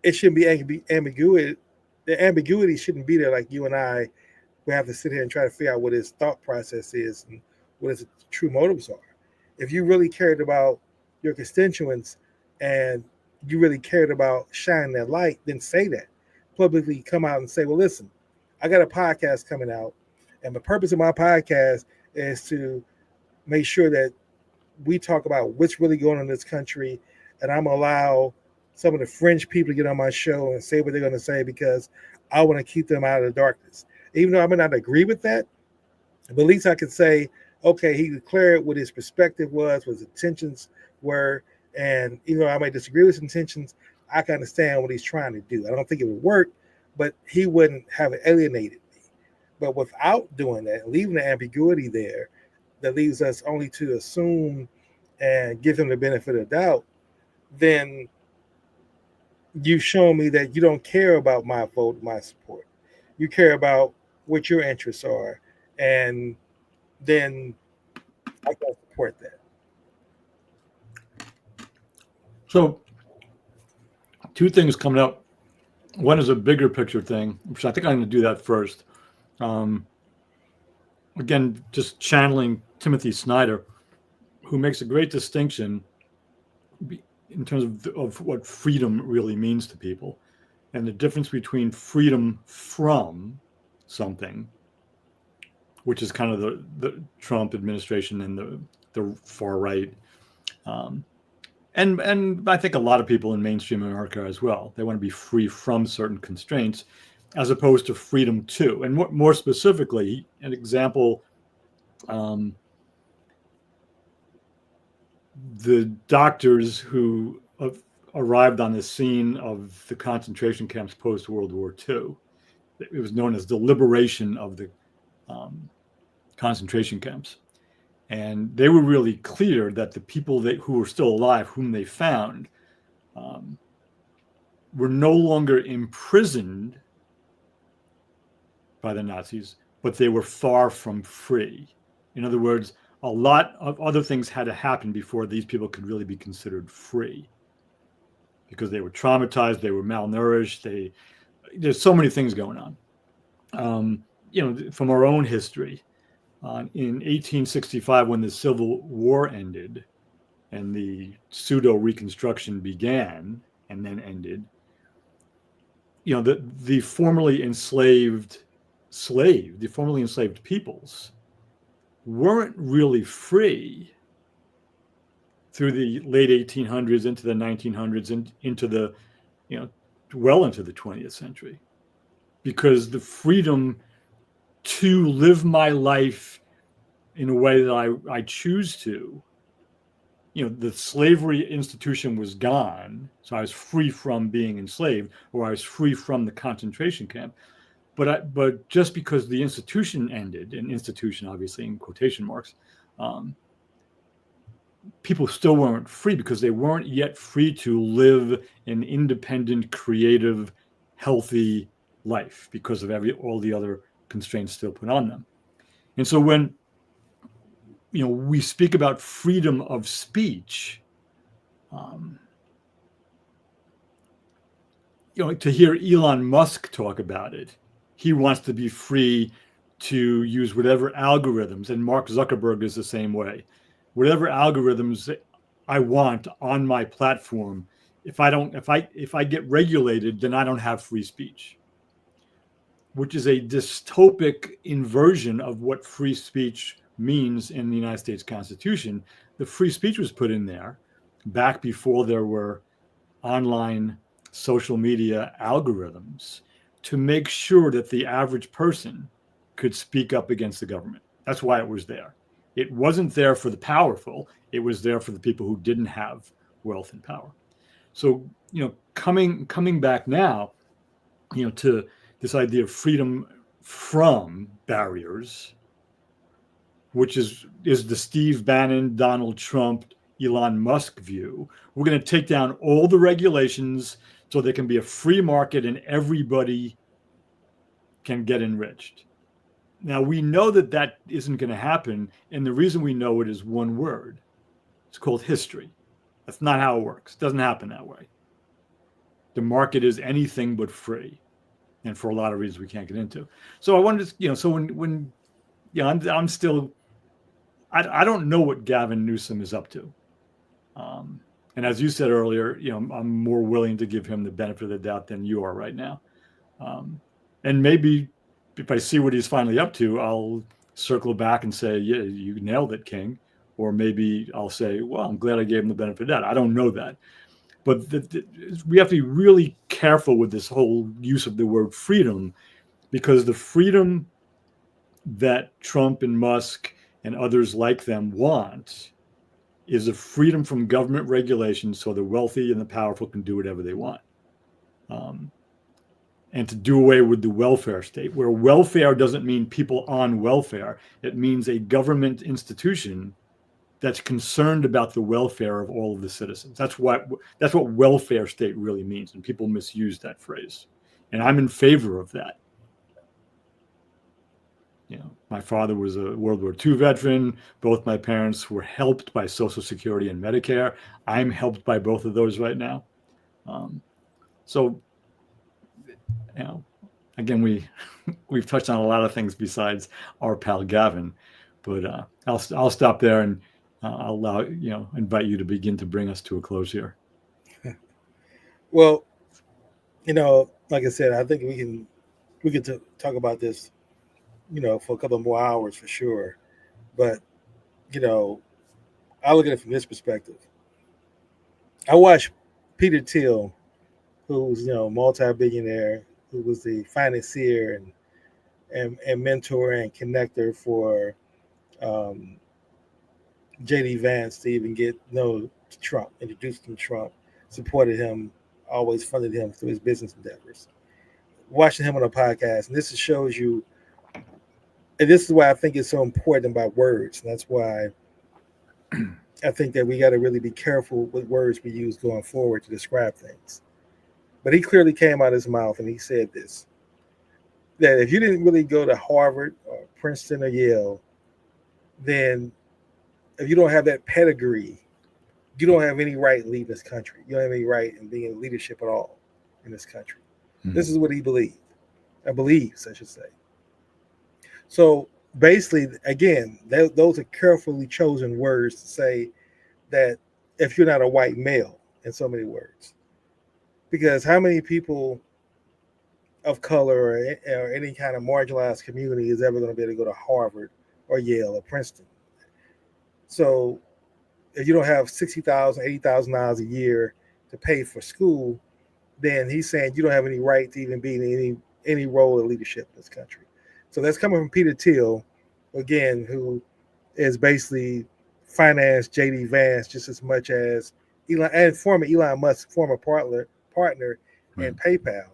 it shouldn't be ambiguity. The ambiguity shouldn't be there like you and I. We have to sit here and try to figure out what his thought process is and what his true motives are. If you really cared about your constituents and you really cared about shining that light, then say that. Publicly come out and say, well, listen, I got a podcast coming out, and the purpose of my podcast is to make sure that we talk about what's really going on in this country, and I'm going to allow some of the fringe people to get on my show and say what they're going to say because I want to keep them out of the darkness. Even though I may not agree with that, but at least I can say, okay, he declared what his perspective was, what his intentions were, and even though I may disagree with his intentions, I can understand what he's trying to do. I don't think it would work, but he wouldn't have alienated me. But without doing that, leaving the ambiguity there, that leaves us only to assume and give him the benefit of doubt, then you've shown me that you don't care about my vote, my support. You care about what your interests are, and then I can support that. So, two things coming up. One is a bigger picture thing, which I think I'm going to do that first. Again, just channeling Timothy Snyder, who makes a great distinction in terms of what freedom really means to people, and the difference between freedom from something, which is kind of the Trump administration and the far right, and I think a lot of people in mainstream America as well. They want to be free from certain constraints, as opposed to freedom to. And more specifically, an example, the doctors who arrived on the scene of the concentration camps post World War II. It was known as the liberation of the concentration camps. And they were really clear that the people who were still alive, whom they found, were no longer imprisoned by the Nazis, but they were far from free. In other words, a lot of other things had to happen before these people could really be considered free, because they were traumatized, they were malnourished, there's so many things going on. From our own history, in 1865, when the Civil War ended and the pseudo-reconstruction began and then ended, the formerly enslaved peoples weren't really free through the late 1800s into the 1900s and into the, well into the 20th century, because the freedom to live my life in a way that I choose to, the slavery institution was gone. So I was free from being enslaved, or I was free from the concentration camp. But just because the institution ended, an institution obviously in quotation marks, people still weren't free, because they weren't yet free to live an independent, creative, healthy life because of all the other constraints still put on them. And so when we speak about freedom of speech, to hear Elon Musk talk about it, he wants to be free to use whatever algorithms, and Mark Zuckerberg is the same way. Whatever algorithms I want on my platform, if I get regulated, then I don't have free speech, which is a dystopic inversion of what free speech means in the United States Constitution. The free speech was put in there back before there were online social media algorithms to make sure that the average person could speak up against the government. That's why it was there. It wasn't there for the powerful. It was there for the people who didn't have wealth and power. So, coming back now, to this idea of freedom from barriers, which is the Steve Bannon, Donald Trump, Elon Musk view. We're going to take down all the regulations so there can be a free market and everybody can get enriched. Now, we know that isn't going to happen, and the reason we know it is one word. It's called history. That's not how it works. It doesn't happen that way. The market is anything but free, and for a lot of reasons we can't get into. So I wanted to, so when I'm still, I don't know what Gavin Newsom is up to. And as you said earlier, I'm more willing to give him the benefit of the doubt than you are right now. And maybe if I see what he's finally up to, I'll circle back and say, yeah, you nailed it, King. Or maybe I'll say, well, I'm glad I gave him the benefit of that. I don't know that. But we have to be really careful with this whole use of the word freedom, because the freedom that Trump and Musk and others like them want is a freedom from government regulation so the wealthy and the powerful can do whatever they want. And to do away with the welfare state, where welfare doesn't mean people on welfare. It means a government institution that's concerned about the welfare of all of the citizens. That's what welfare state really means, and people misuse that phrase. And I'm in favor of that. My father was a World War II veteran. Both my parents were helped by Social Security and Medicare. I'm helped by both of those right now. Again, we've touched on a lot of things besides our pal Gavin, but I'll stop there, and I'll invite you to begin to bring us to a close here. Well, like I said, I think we can talk about this, for a couple more hours for sure. But I look at it from this perspective. I watched Peter Thiel, who's multi-billionaire, who was the financier and mentor and connector for J.D. Vance to even get Trump, introduced him to Trump, supported him, always funded him through his business endeavors. Watching him on a podcast, and this shows you, and this is why I think it's so important about words, and that's why I think that we got to really be careful with words we use going forward to describe things. But he clearly came out of his mouth and he said this, that if you didn't really go to Harvard or Princeton or Yale, then if you don't have that pedigree, you don't have any right in leading this country. You don't have any right in being in leadership at all in this country. Mm-hmm. This is what he believed. Believes, I should say. So basically, again, those are carefully chosen words to say that if you're not a white male, in so many words. Because how many people of color or any kind of marginalized community is ever going to be able to go to Harvard or Yale or Princeton? So if you don't have $60,000, $80,000 a year to pay for school, then he's saying you don't have any right to even be in any role of leadership in this country. So that's coming from Peter Thiel, again, who is basically financed J.D. Vance just as much as Elon and former Elon Musk, former partner in PayPal.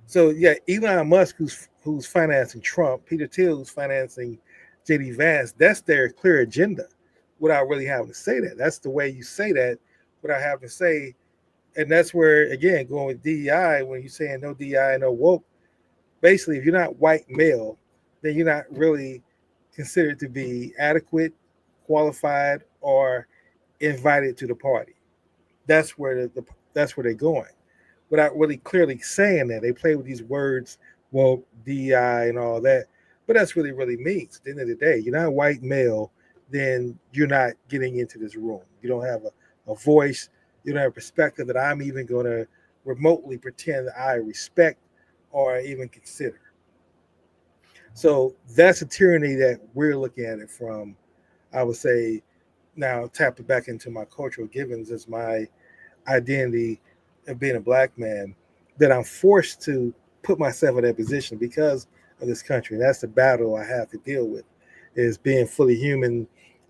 So yeah, Elon Musk, who's financing Trump, Peter Thiel, who's financing J.D. Vance, that's their clear agenda without really having to say that. That's the way you say that without having to say, and that's where, again, going with DEI, when you're saying no DEI, no woke, basically, if you're not white male, then you're not really considered to be adequate, qualified, or invited to the party. That's where that's where they're going, without really clearly saying that. They play with these words, woke, DEI, and all that, but that's really means. At the end of the day, you're not a white male, then you're not getting into this room. You don't have a voice. You don't have a perspective that I'm even going to remotely pretend that I respect or even consider. So that's a tyranny that we're looking at it from, I would say, now tap it back into my cultural givens as my identity of being a black man, that I'm forced to put myself in that position because of this country. And that's the battle I have to deal with, is being fully human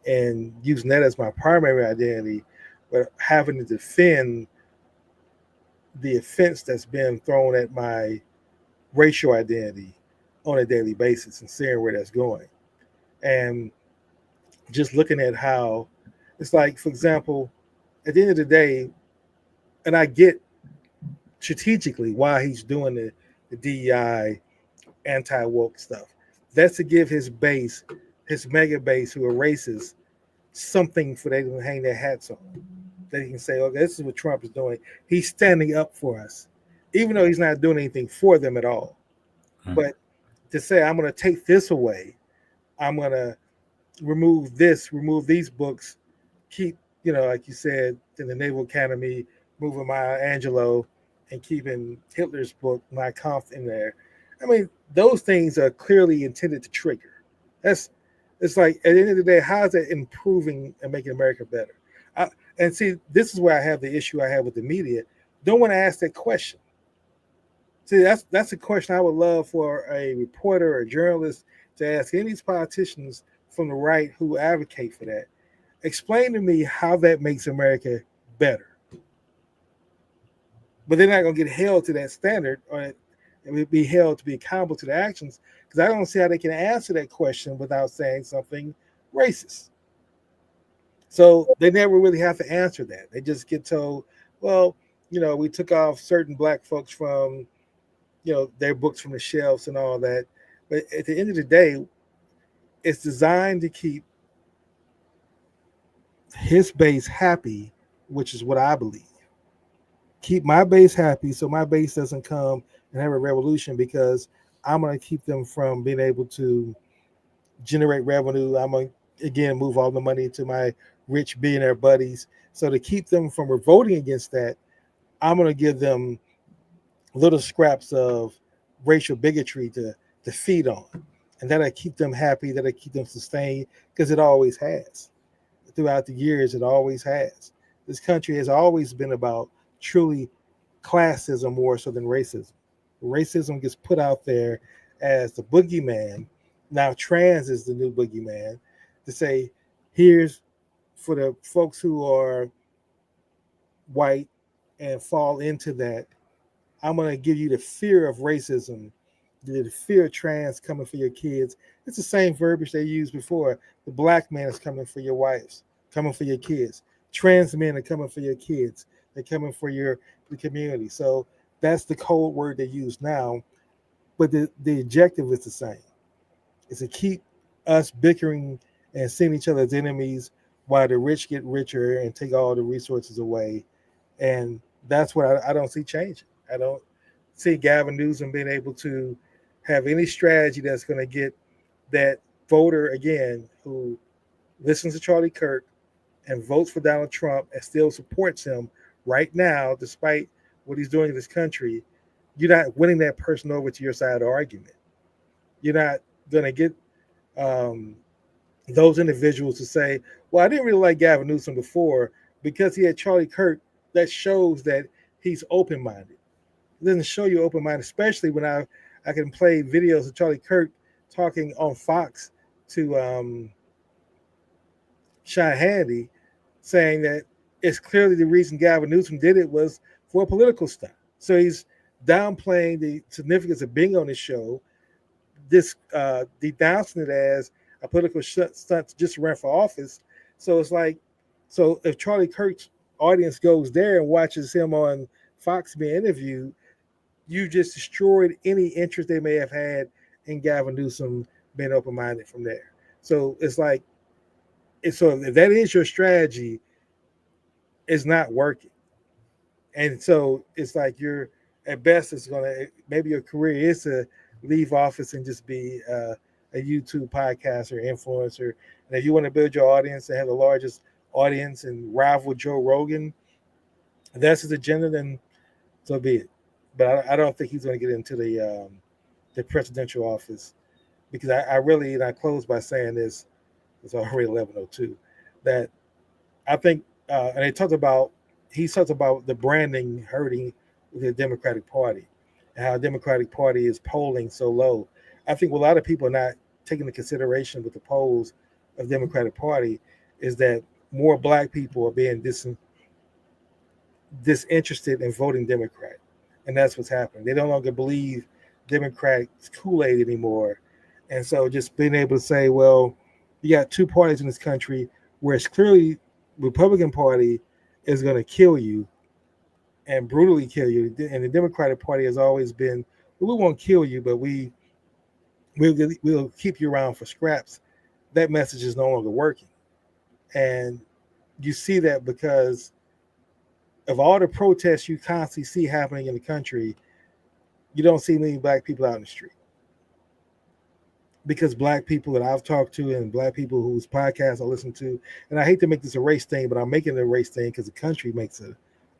and using that as my primary identity, but having to defend the offense that's been thrown at my racial identity on a daily basis and seeing where that's going. And just looking at how it's like, for example, at the end of the day, and I get strategically why he's doing the DEI anti-woke stuff. That's to give his base, his mega base who are racist, something for them to hang their hats on. That he can say, okay, this is what Trump is doing. He's standing up for us, even though he's not doing anything for them at all. But to say, I'm going to take this away, I'm going to remove these books, keep, like you said, in the Naval Academy, moving Maya Angelou and keeping Hitler's book, Mein Kampf, in there. I mean, those things are clearly intended to trigger. It's like, at the end of the day, how is that improving and making America better? And see, this is where I have the issue I have with the media. Don't want to ask that question. See, that's a question I would love for a reporter or a journalist to ask any of these politicians from the right who advocate for that. Explain to me how that makes America better. But they're not going to get held to that standard, or be held to be accountable to the actions, because I don't see how they can answer that question without saying something racist. So they never really have to answer that. They just get told, well, we took off certain black folks from, their books from the shelves and all that. But at the end of the day, it's designed to keep his base happy, which is what I believe. Keep my base happy so my base doesn't come and have a revolution, because I'm going to keep them from being able to generate revenue. I'm going to, again, move all the money to my rich billionaire buddies. So to keep them from revolting against that, I'm going to give them little scraps of racial bigotry to feed on. And that'll keep them happy, that'll keep them sustained, because it always has. Throughout the years, it always has. This country has always been about truly classism more so than racism. Racism gets put out there as the boogeyman. Now trans is the new boogeyman, to say, here's for the folks who are white and fall into that, I'm going to give you the fear of racism, the fear of trans coming for your kids. It's the same verbiage they used before. The black man is coming for your wives. coming for your kids. Trans men are coming for your kids. They're coming for the community. So that's the code word they use now. But the objective is the same. It's to keep us bickering and seeing each other as enemies while the rich get richer and take all the resources away. And that's what I don't see changing. I don't see Gavin Newsom being able to have any strategy that's going to get that voter again who listens to Charlie Kirk and votes for Donald Trump and still supports him right now, despite what he's doing in this country. You're not winning that person over to your side of the argument. You're not going to get those individuals to say, well, I didn't really like Gavin Newsom before because he had Charlie Kirk. That shows that he's open-minded. It doesn't show you open-minded, especially when I can play videos of Charlie Kirk talking on Fox to Sean Hannity, saying that it's clearly the reason Gavin Newsom did it was for a political stunt. So he's downplaying the significance of being on this show, denouncing it as a political stunt just to run for office. So it's like, so if Charlie Kirk's audience goes there and watches him on Fox being interviewed, you just destroyed any interest they may have had in Gavin Newsom being open-minded from there. So it's like, so if that is your strategy, it's not working. And so it's like you're, at best, it's going to, maybe your career is to leave office and just be a YouTube podcaster, influencer. And if you want to build your audience and have the largest audience and rival Joe Rogan, if that's his agenda, then so be it. But I don't think he's going to get into the presidential office, because I really, and I close by saying this, it's already 11:02, that I think, and he talked about the branding hurting the Democratic Party and how the Democratic Party is polling so low. I think what a lot of people are not taking into consideration with the polls of the Democratic Party is that more Black people are being disinterested in voting Democrat. And that's what's happening. They no longer believe Democrats Kool-Aid anymore. And so just being able to say, well, you got two parties in this country where it's clearly Republican Party is going to kill you and brutally kill you. And the Democratic Party has always been, well, we won't kill you, but we'll keep you around for scraps. That message is no longer working. And you see that because of all the protests you constantly see happening in the country, you don't see many Black people out in the street. Because Black people that I've talked to and Black people whose podcasts I listen to, and I hate to make this a race thing, but I'm making it a race thing because the country makes it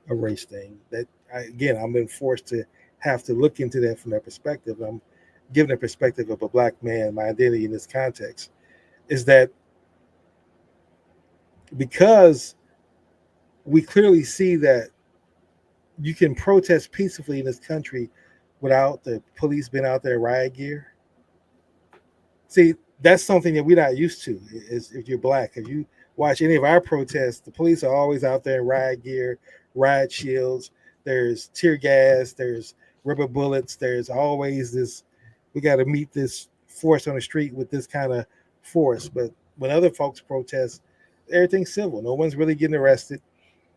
a race thing. That I've been forced to have to look into that from that perspective. I'm giving the perspective of a Black man, my identity in this context, is that because we clearly see that you can protest peacefully in this country without the police being out there in riot gear. See, that's something that we're not used to. Is if you're Black, if you watch any of our protests, the police are always out there in riot gear, riot shields. There's tear gas, there's rubber bullets. There's always this. We got to meet this force on the street with this kind of force. But when other folks protest, everything's civil. No one's really getting arrested.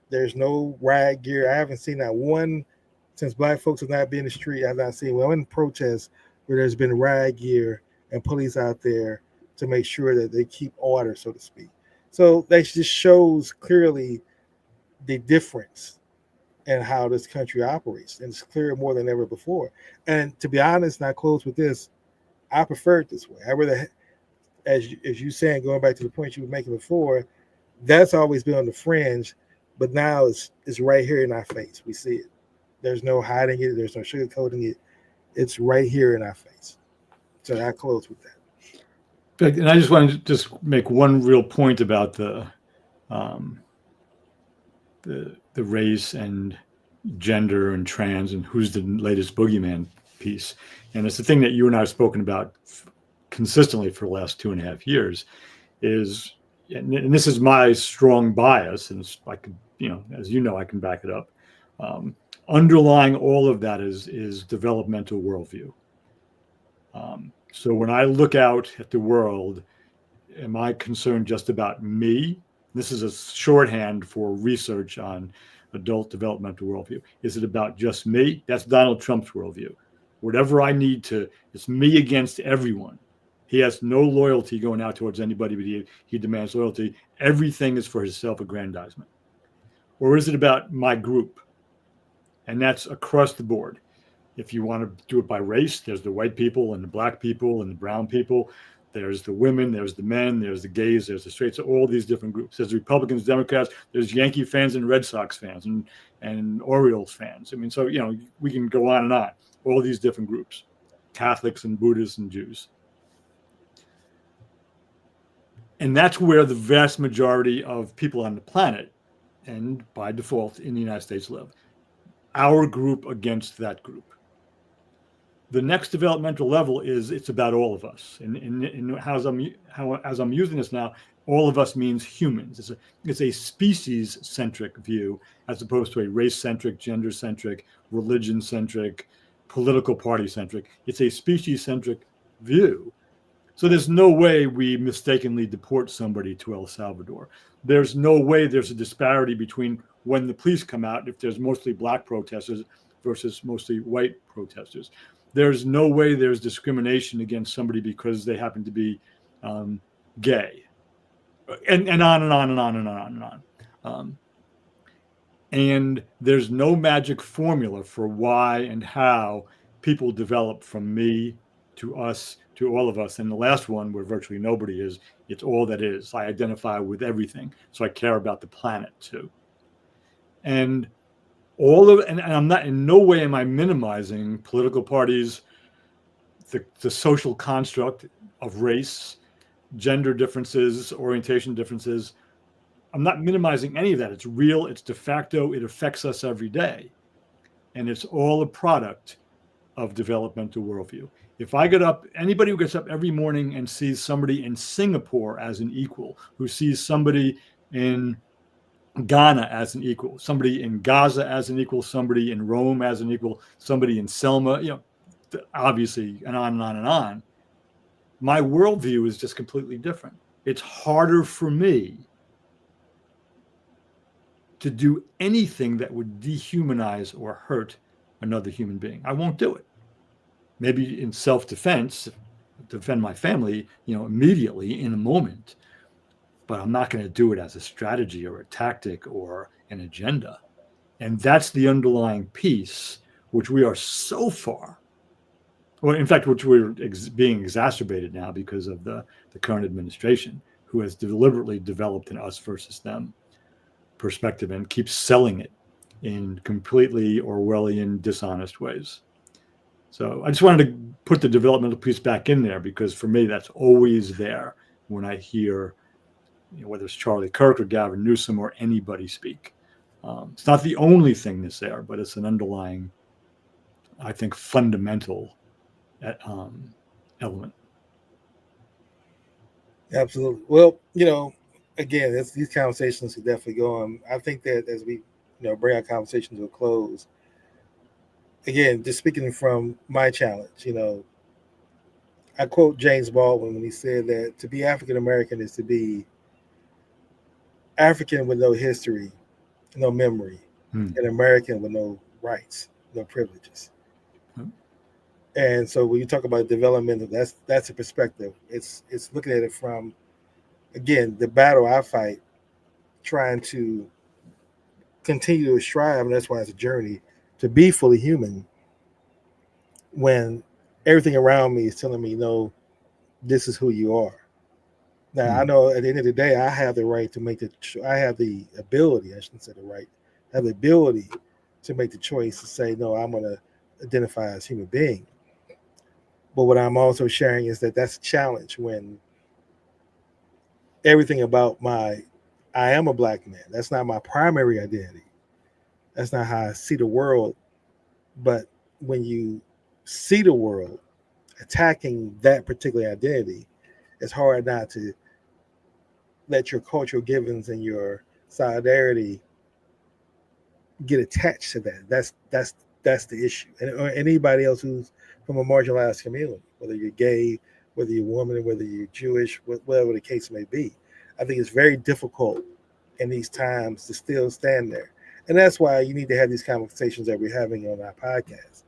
There's no riot gear. I haven't seen that one since Black folks have not been in the street. I've not seen one protest where there's been riot gear and police out there to make sure that they keep order, so to speak. So that just shows clearly the difference in how this country operates. And it's clearer more than ever before. And to be honest, and I close with this, I prefer it this way. I rather, as you saying, going back to the point you were making before, that's always been on the fringe, but now it's right here in our face. We see it. There's no hiding it. There's no sugarcoating it. It's right here in our face. So I close with that. And I just wanted to just make one real point about the race and gender and trans and who's the latest boogeyman piece. And it's the thing that you and I have spoken about consistently for the last 2.5 years is, and this is my strong bias, and it's, I could, as you know, I can back it up. Underlying all of that is developmental worldview. So when I look out at the world, am I concerned just about me This is a shorthand for research on adult developmental worldview. Is it about just me? That's Donald Trump's worldview. Whatever I need to, it's me against everyone. He has no loyalty going out towards anybody, but he demands loyalty. Everything is for his self-aggrandizement. Or is it about my group? And that's across the board. If you want to do it by race, there's the white people and the black people and the brown people. There's the women, there's the men, there's the gays, there's the straights, all these different groups. There's Republicans, Democrats, there's Yankee fans and Red Sox fans and Orioles fans. I mean, so, we can go on and on, all these different groups, Catholics and Buddhists and Jews. And that's where the vast majority of people on the planet, and by default in the United States, live. Our group against that group. The next developmental level is it's about all of us. And as I'm using this now, all of us means humans. It's a species-centric view as opposed to a race-centric, gender-centric, religion-centric, political party-centric. It's a species-centric view. So there's no way we mistakenly deport somebody to El Salvador. There's no way there's a disparity between when the police come out, if there's mostly black protesters versus mostly white protesters. There's no way there's discrimination against somebody because they happen to be gay, and on and on and on and on and on. And there's no magic formula for why and how people develop from me to us to all of us. And the last one, where virtually nobody is, it's all that is. I identify with everything, so I care about the planet too. And I'm not, in no way am I minimizing political parties, the social construct of race, gender differences, orientation differences. I'm not minimizing any of that. It's real, it's de facto, it affects us every day. And it's all a product of developmental worldview. If I get up, anybody who gets up every morning and sees somebody in Singapore as an equal, who sees somebody in Ghana as an equal, somebody in Gaza as an equal, somebody in Rome as an equal, somebody in Selma, obviously, and on and on and on. My worldview is just completely different. It's harder for me to do anything that would dehumanize or hurt another human being. I won't do it. Maybe in self-defense, defend my family, immediately in a moment. But I'm not going to do it as a strategy or a tactic or an agenda. And that's the underlying piece, which we are so far, well, in fact, which we're being exacerbated now because of the current administration, who has deliberately developed an us versus them perspective and keeps selling it in completely Orwellian, dishonest ways. So I just wanted to put the developmental piece back in there, because for me, that's always there when I hear, whether it's Charlie Kirk or Gavin Newsom or anybody speak. It's not the only thing that's there, but it's an underlying, I think, fundamental element. Absolutely. Well, again, these conversations could definitely go on. I think that as we, bring our conversation to a close, again, just speaking from my challenge, I quote James Baldwin when he said that to be African American is to be African with no history, no memory, and American with no rights, no privileges. And so when you talk about developmental, that's a perspective. It's looking at it from, again, the battle I fight, trying to continue to strive, and that's why it's a journey, to be fully human when everything around me is telling me, no, this is who you are. Now, I know at the end of the day, I have the right to make I have the ability, I shouldn't say the right, I have the ability to make the choice to say, no, I'm going to identify as a human being. But what I'm also sharing is that that's a challenge when everything about I am a black man. That's not my primary identity. That's not how I see the world. But when you see the world attacking that particular identity, it's hard not to let your cultural givens and your solidarity get attached to that. That's the issue. And or anybody else who's from a marginalized community, whether you're gay, whether you're a woman, whether you're Jewish, whatever the case may be. I think it's very difficult in these times to still stand there. And that's why you need to have these conversations that we're having on our podcast,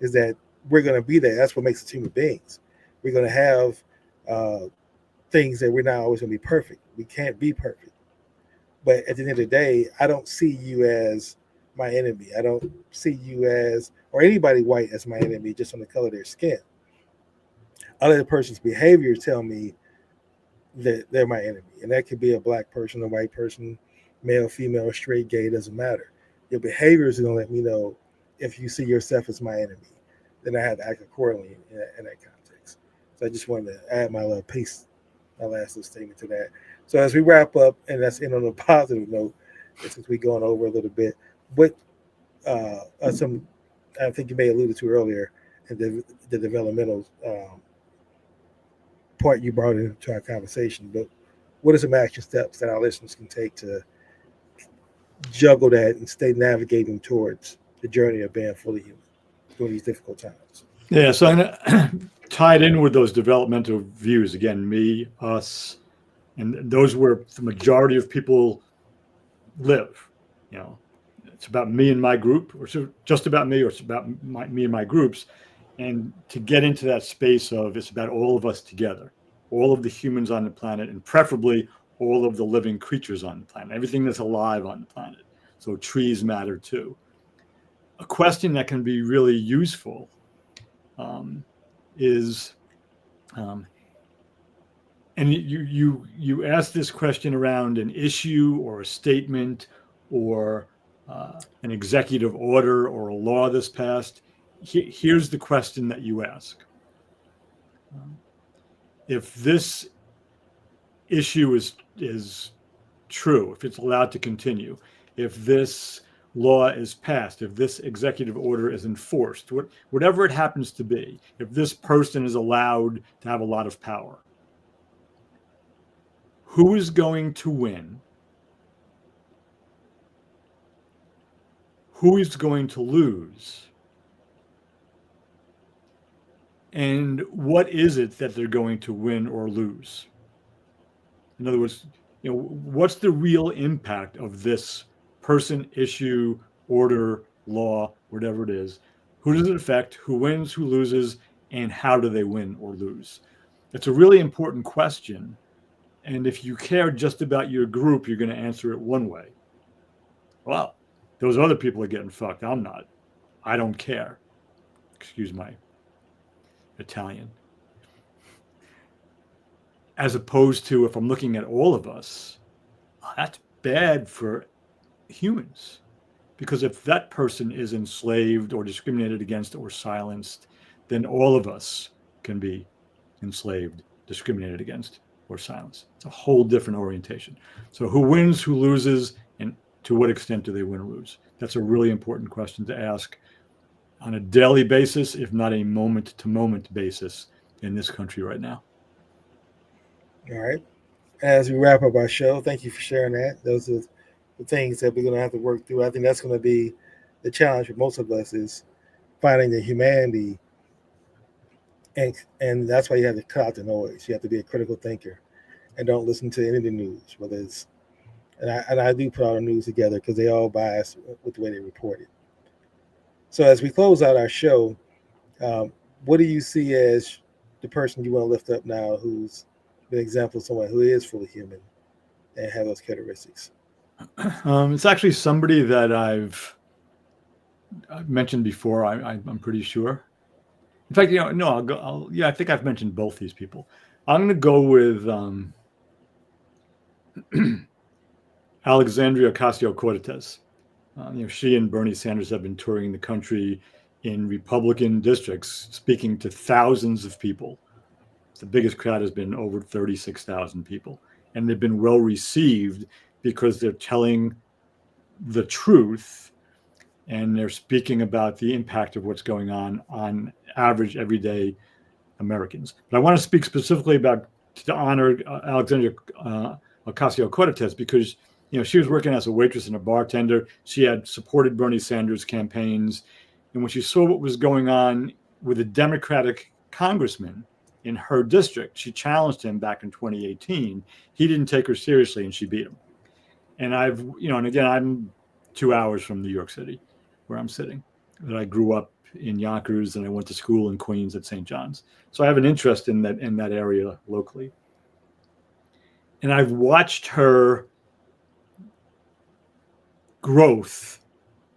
is that we're going to be there. That's what makes us human beings. We're going to have things that we're not always going to be perfect. We can't be perfect. But at the end of the day, I don't see you as my enemy. I don't see you as, or anybody white as my enemy just on the color of their skin. Other person's behavior tell me that they're my enemy. And that could be a black person, a white person, male, female, straight, gay, doesn't matter. Your behaviors are going to let me know if you see yourself as my enemy. Then I have to act accordingly in that context. So I just wanted to add my little piece, my last little statement to that. So as we wrap up, and that's in on a positive note, since we're going over a little bit, what some, I think you may have alluded to earlier, and the developmental part you brought into our conversation, but what are some action steps that our listeners can take to juggle that and stay navigating towards the journey of being fully human during these difficult times? Yeah, so I'm gonna tie it in with those developmental views again, me, us, and those where the majority of people live. You know, it's about me and my group, or just about me, or it's about me and my groups. And to get into that space of it's about all of us together, all of the humans on the planet, and preferably all of the living creatures on the planet, everything that's alive on the planet. So trees matter too. A question that can be really useful is, and you ask this question around an issue or a statement or an executive order or a law that's passed. Here's the question that you ask. If this issue is true, if it's allowed to continue, if this law is passed, if this executive order is enforced, whatever it happens to be, if this person is allowed to have a lot of power, who is going to win? Who is going to lose? And what is it that they're going to win or lose? In other words, what's the real impact of this person, issue, order, law, whatever it is? Who does it affect? Who wins, who loses, and how do they win or lose? It's a really important question. And if you care just about your group, you're going to answer it one way. Well, those other people are getting fucked. I'm not. I don't care. Excuse my Italian. As opposed to if I'm looking at all of us, that's bad for humans. Because if that person is enslaved or discriminated against or silenced, then all of us can be enslaved, discriminated against, or silenced. It's a whole different orientation. So who wins, who loses, and to what extent do they win or lose? That's a really important question to ask on a daily basis, if not a moment-to-moment basis in this country right now. All right. As we wrap up our show, thank you for sharing that. Those are the things that we're going to have to work through. I think that's going to be the challenge for most of us, is finding the humanity. And that's why you have to cut out the noise. You have to be a critical thinker and don't listen to any of the news, whether it's, and I do put all the news together because they all bias with the way they report it. So as we close out our show, what do you see as the person you want to lift up now who's an example of someone who is fully human and has those characteristics? It's actually somebody that I've mentioned before. I'm pretty sure. In fact, I think I've mentioned both these people. I'm going to go with Alexandria Ocasio-Cortez. She and Bernie Sanders have been touring the country in Republican districts, speaking to thousands of people. The biggest crowd has been over 36,000 people. And they've been well received because they're telling the truth and they're speaking about the impact of what's going on average, everyday Americans. But I want to speak specifically to honor Alexandria Ocasio-Cortez because she was working as a waitress and a bartender. She had supported Bernie Sanders campaigns. And when she saw what was going on with a Democratic congressman in her district, she challenged him back in 2018. He didn't take her seriously and she beat him. And and again, I'm 2 hours from New York City, where I'm sitting. But I grew up in Yonkers, and I went to school in Queens at St. John's. So I have an interest in that area locally. And I've watched her growth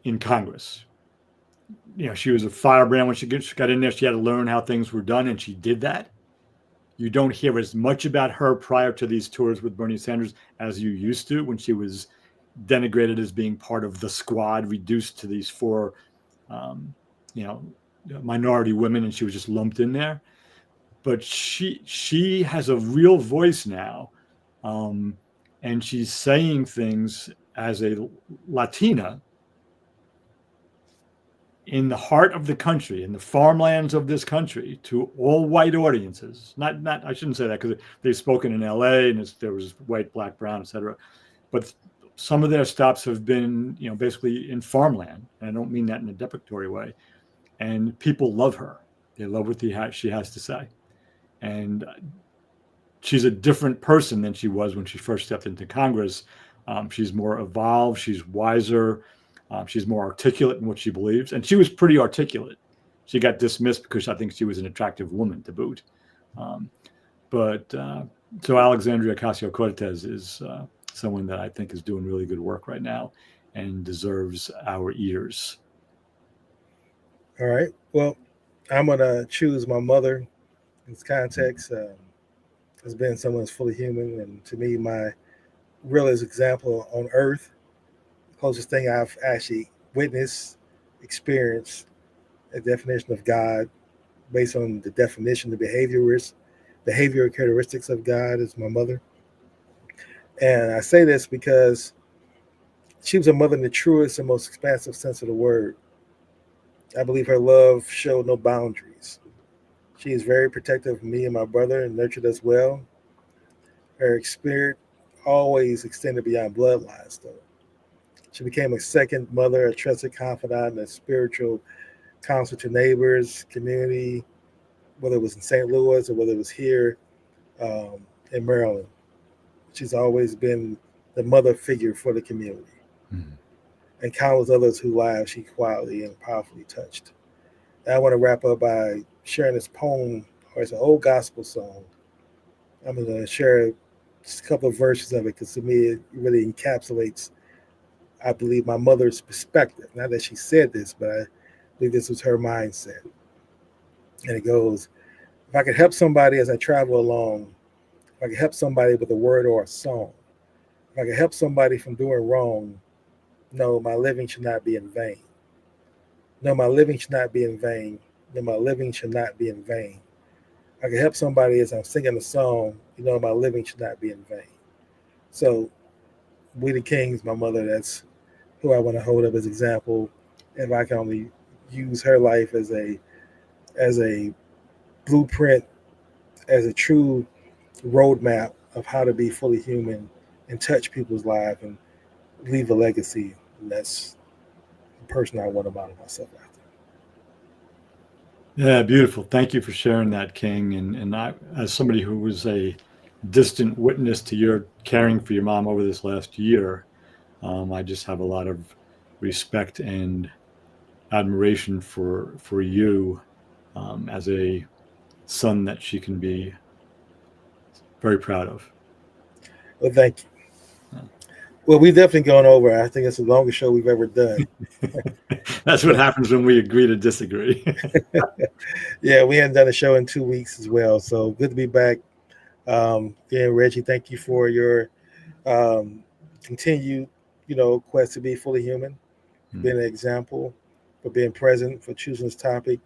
in Congress. She was a firebrand when she got in there. She had to learn how things were done, and she did that. You don't hear as much about her prior to these tours with Bernie Sanders as you used to, when she was denigrated as being part of the squad, reduced to these 4, minority women, and she was just lumped in there. But she has a real voice now, and she's saying things as a Latina in the heart of the country, in the farmlands of this country, to all white audiences. Not I shouldn't say that, because they've spoken in LA and there was white, black, brown, etc. But some of their stops have been, basically in farmland. And I don't mean that in a deprecatory way. And people love her. They love what she has to say. And she's a different person than she was when she first stepped into Congress. She's more evolved. She's wiser. She's more articulate in what she believes. And she was pretty articulate. She got dismissed because I think she was an attractive woman to boot. So Alexandria Ocasio-Cortez is someone that I think is doing really good work right now and deserves our ears. All right. Well, I'm going to choose my mother in this context. Has been someone who's fully human. And to me, my realest example on earth, the closest thing I've actually witnessed, experienced, a definition of God based on the definition, the behavioral characteristics of God is my mother. And I say this because she was a mother in the truest and most expansive sense of the word. I believe her love showed no boundaries. She is very protective of me and my brother and nurtured us well. Her spirit always extended beyond bloodlines, though. She became a second mother, a trusted confidant, and a spiritual counselor to neighbors, community, whether it was in St. Louis or whether it was here in Maryland. She's always been the mother figure for the community. Mm-hmm. And countless others whose lives she quietly and powerfully touched. And I want to wrap up by sharing this poem, or it's an old gospel song. I'm going to share just a couple of verses of it, because to me it really encapsulates, I believe, my mother's perspective. Not that she said this, but I believe this was her mindset. And it goes, if I could help somebody as I travel along, if I could help somebody with a word or a song, if I could help somebody from doing wrong, no, my living should not be in vain. No, my living should not be in vain. No, my living should not be in vain. I can help somebody as I'm singing a song, my living should not be in vain. So, we the Kings, my mother, that's who I want to hold up as example. If I can only use her life as a blueprint, as a true roadmap of how to be fully human and touch people's lives and leave a legacy. And that's the person I want to model myself after. Yeah, beautiful. Thank you for sharing that, King. And I, as somebody who was a distant witness to your caring for your mom over this last year, I just have a lot of respect and admiration for you as a son that she can be very proud of. Well, thank you. Well, we've definitely gone over. I think it's the longest show we've ever done. That's what happens when we agree to disagree. Yeah, we hadn't done a show in 2 weeks as well. So good to be back. Again, Reggie, thank you for your continued, quest to be fully human, for being an example, for being present, for choosing this topic,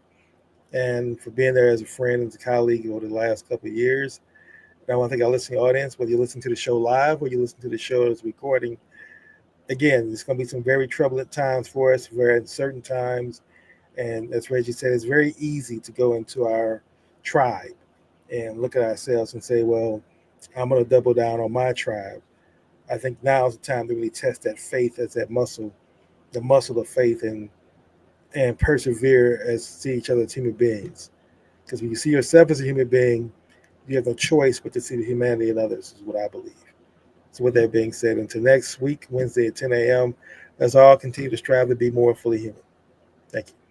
and for being there as a friend and as a colleague over the last couple of years. And I want to thank our listening audience, whether you listen to the show live or you listen to the show as recording. Again, it's going to be some very troubling times for us, very uncertain times. And as Reggie said, it's very easy to go into our tribe and look at ourselves and say, well, I'm going to double down on my tribe. I think now is the time to really test that faith as that muscle, the muscle of faith, and persevere as see each other as human beings. Because when you see yourself as a human being, you have no choice but to see the humanity in others, is what I believe. So with that being said, until next week, Wednesday at 10 a.m., let's all continue to strive to be more fully human. Thank you.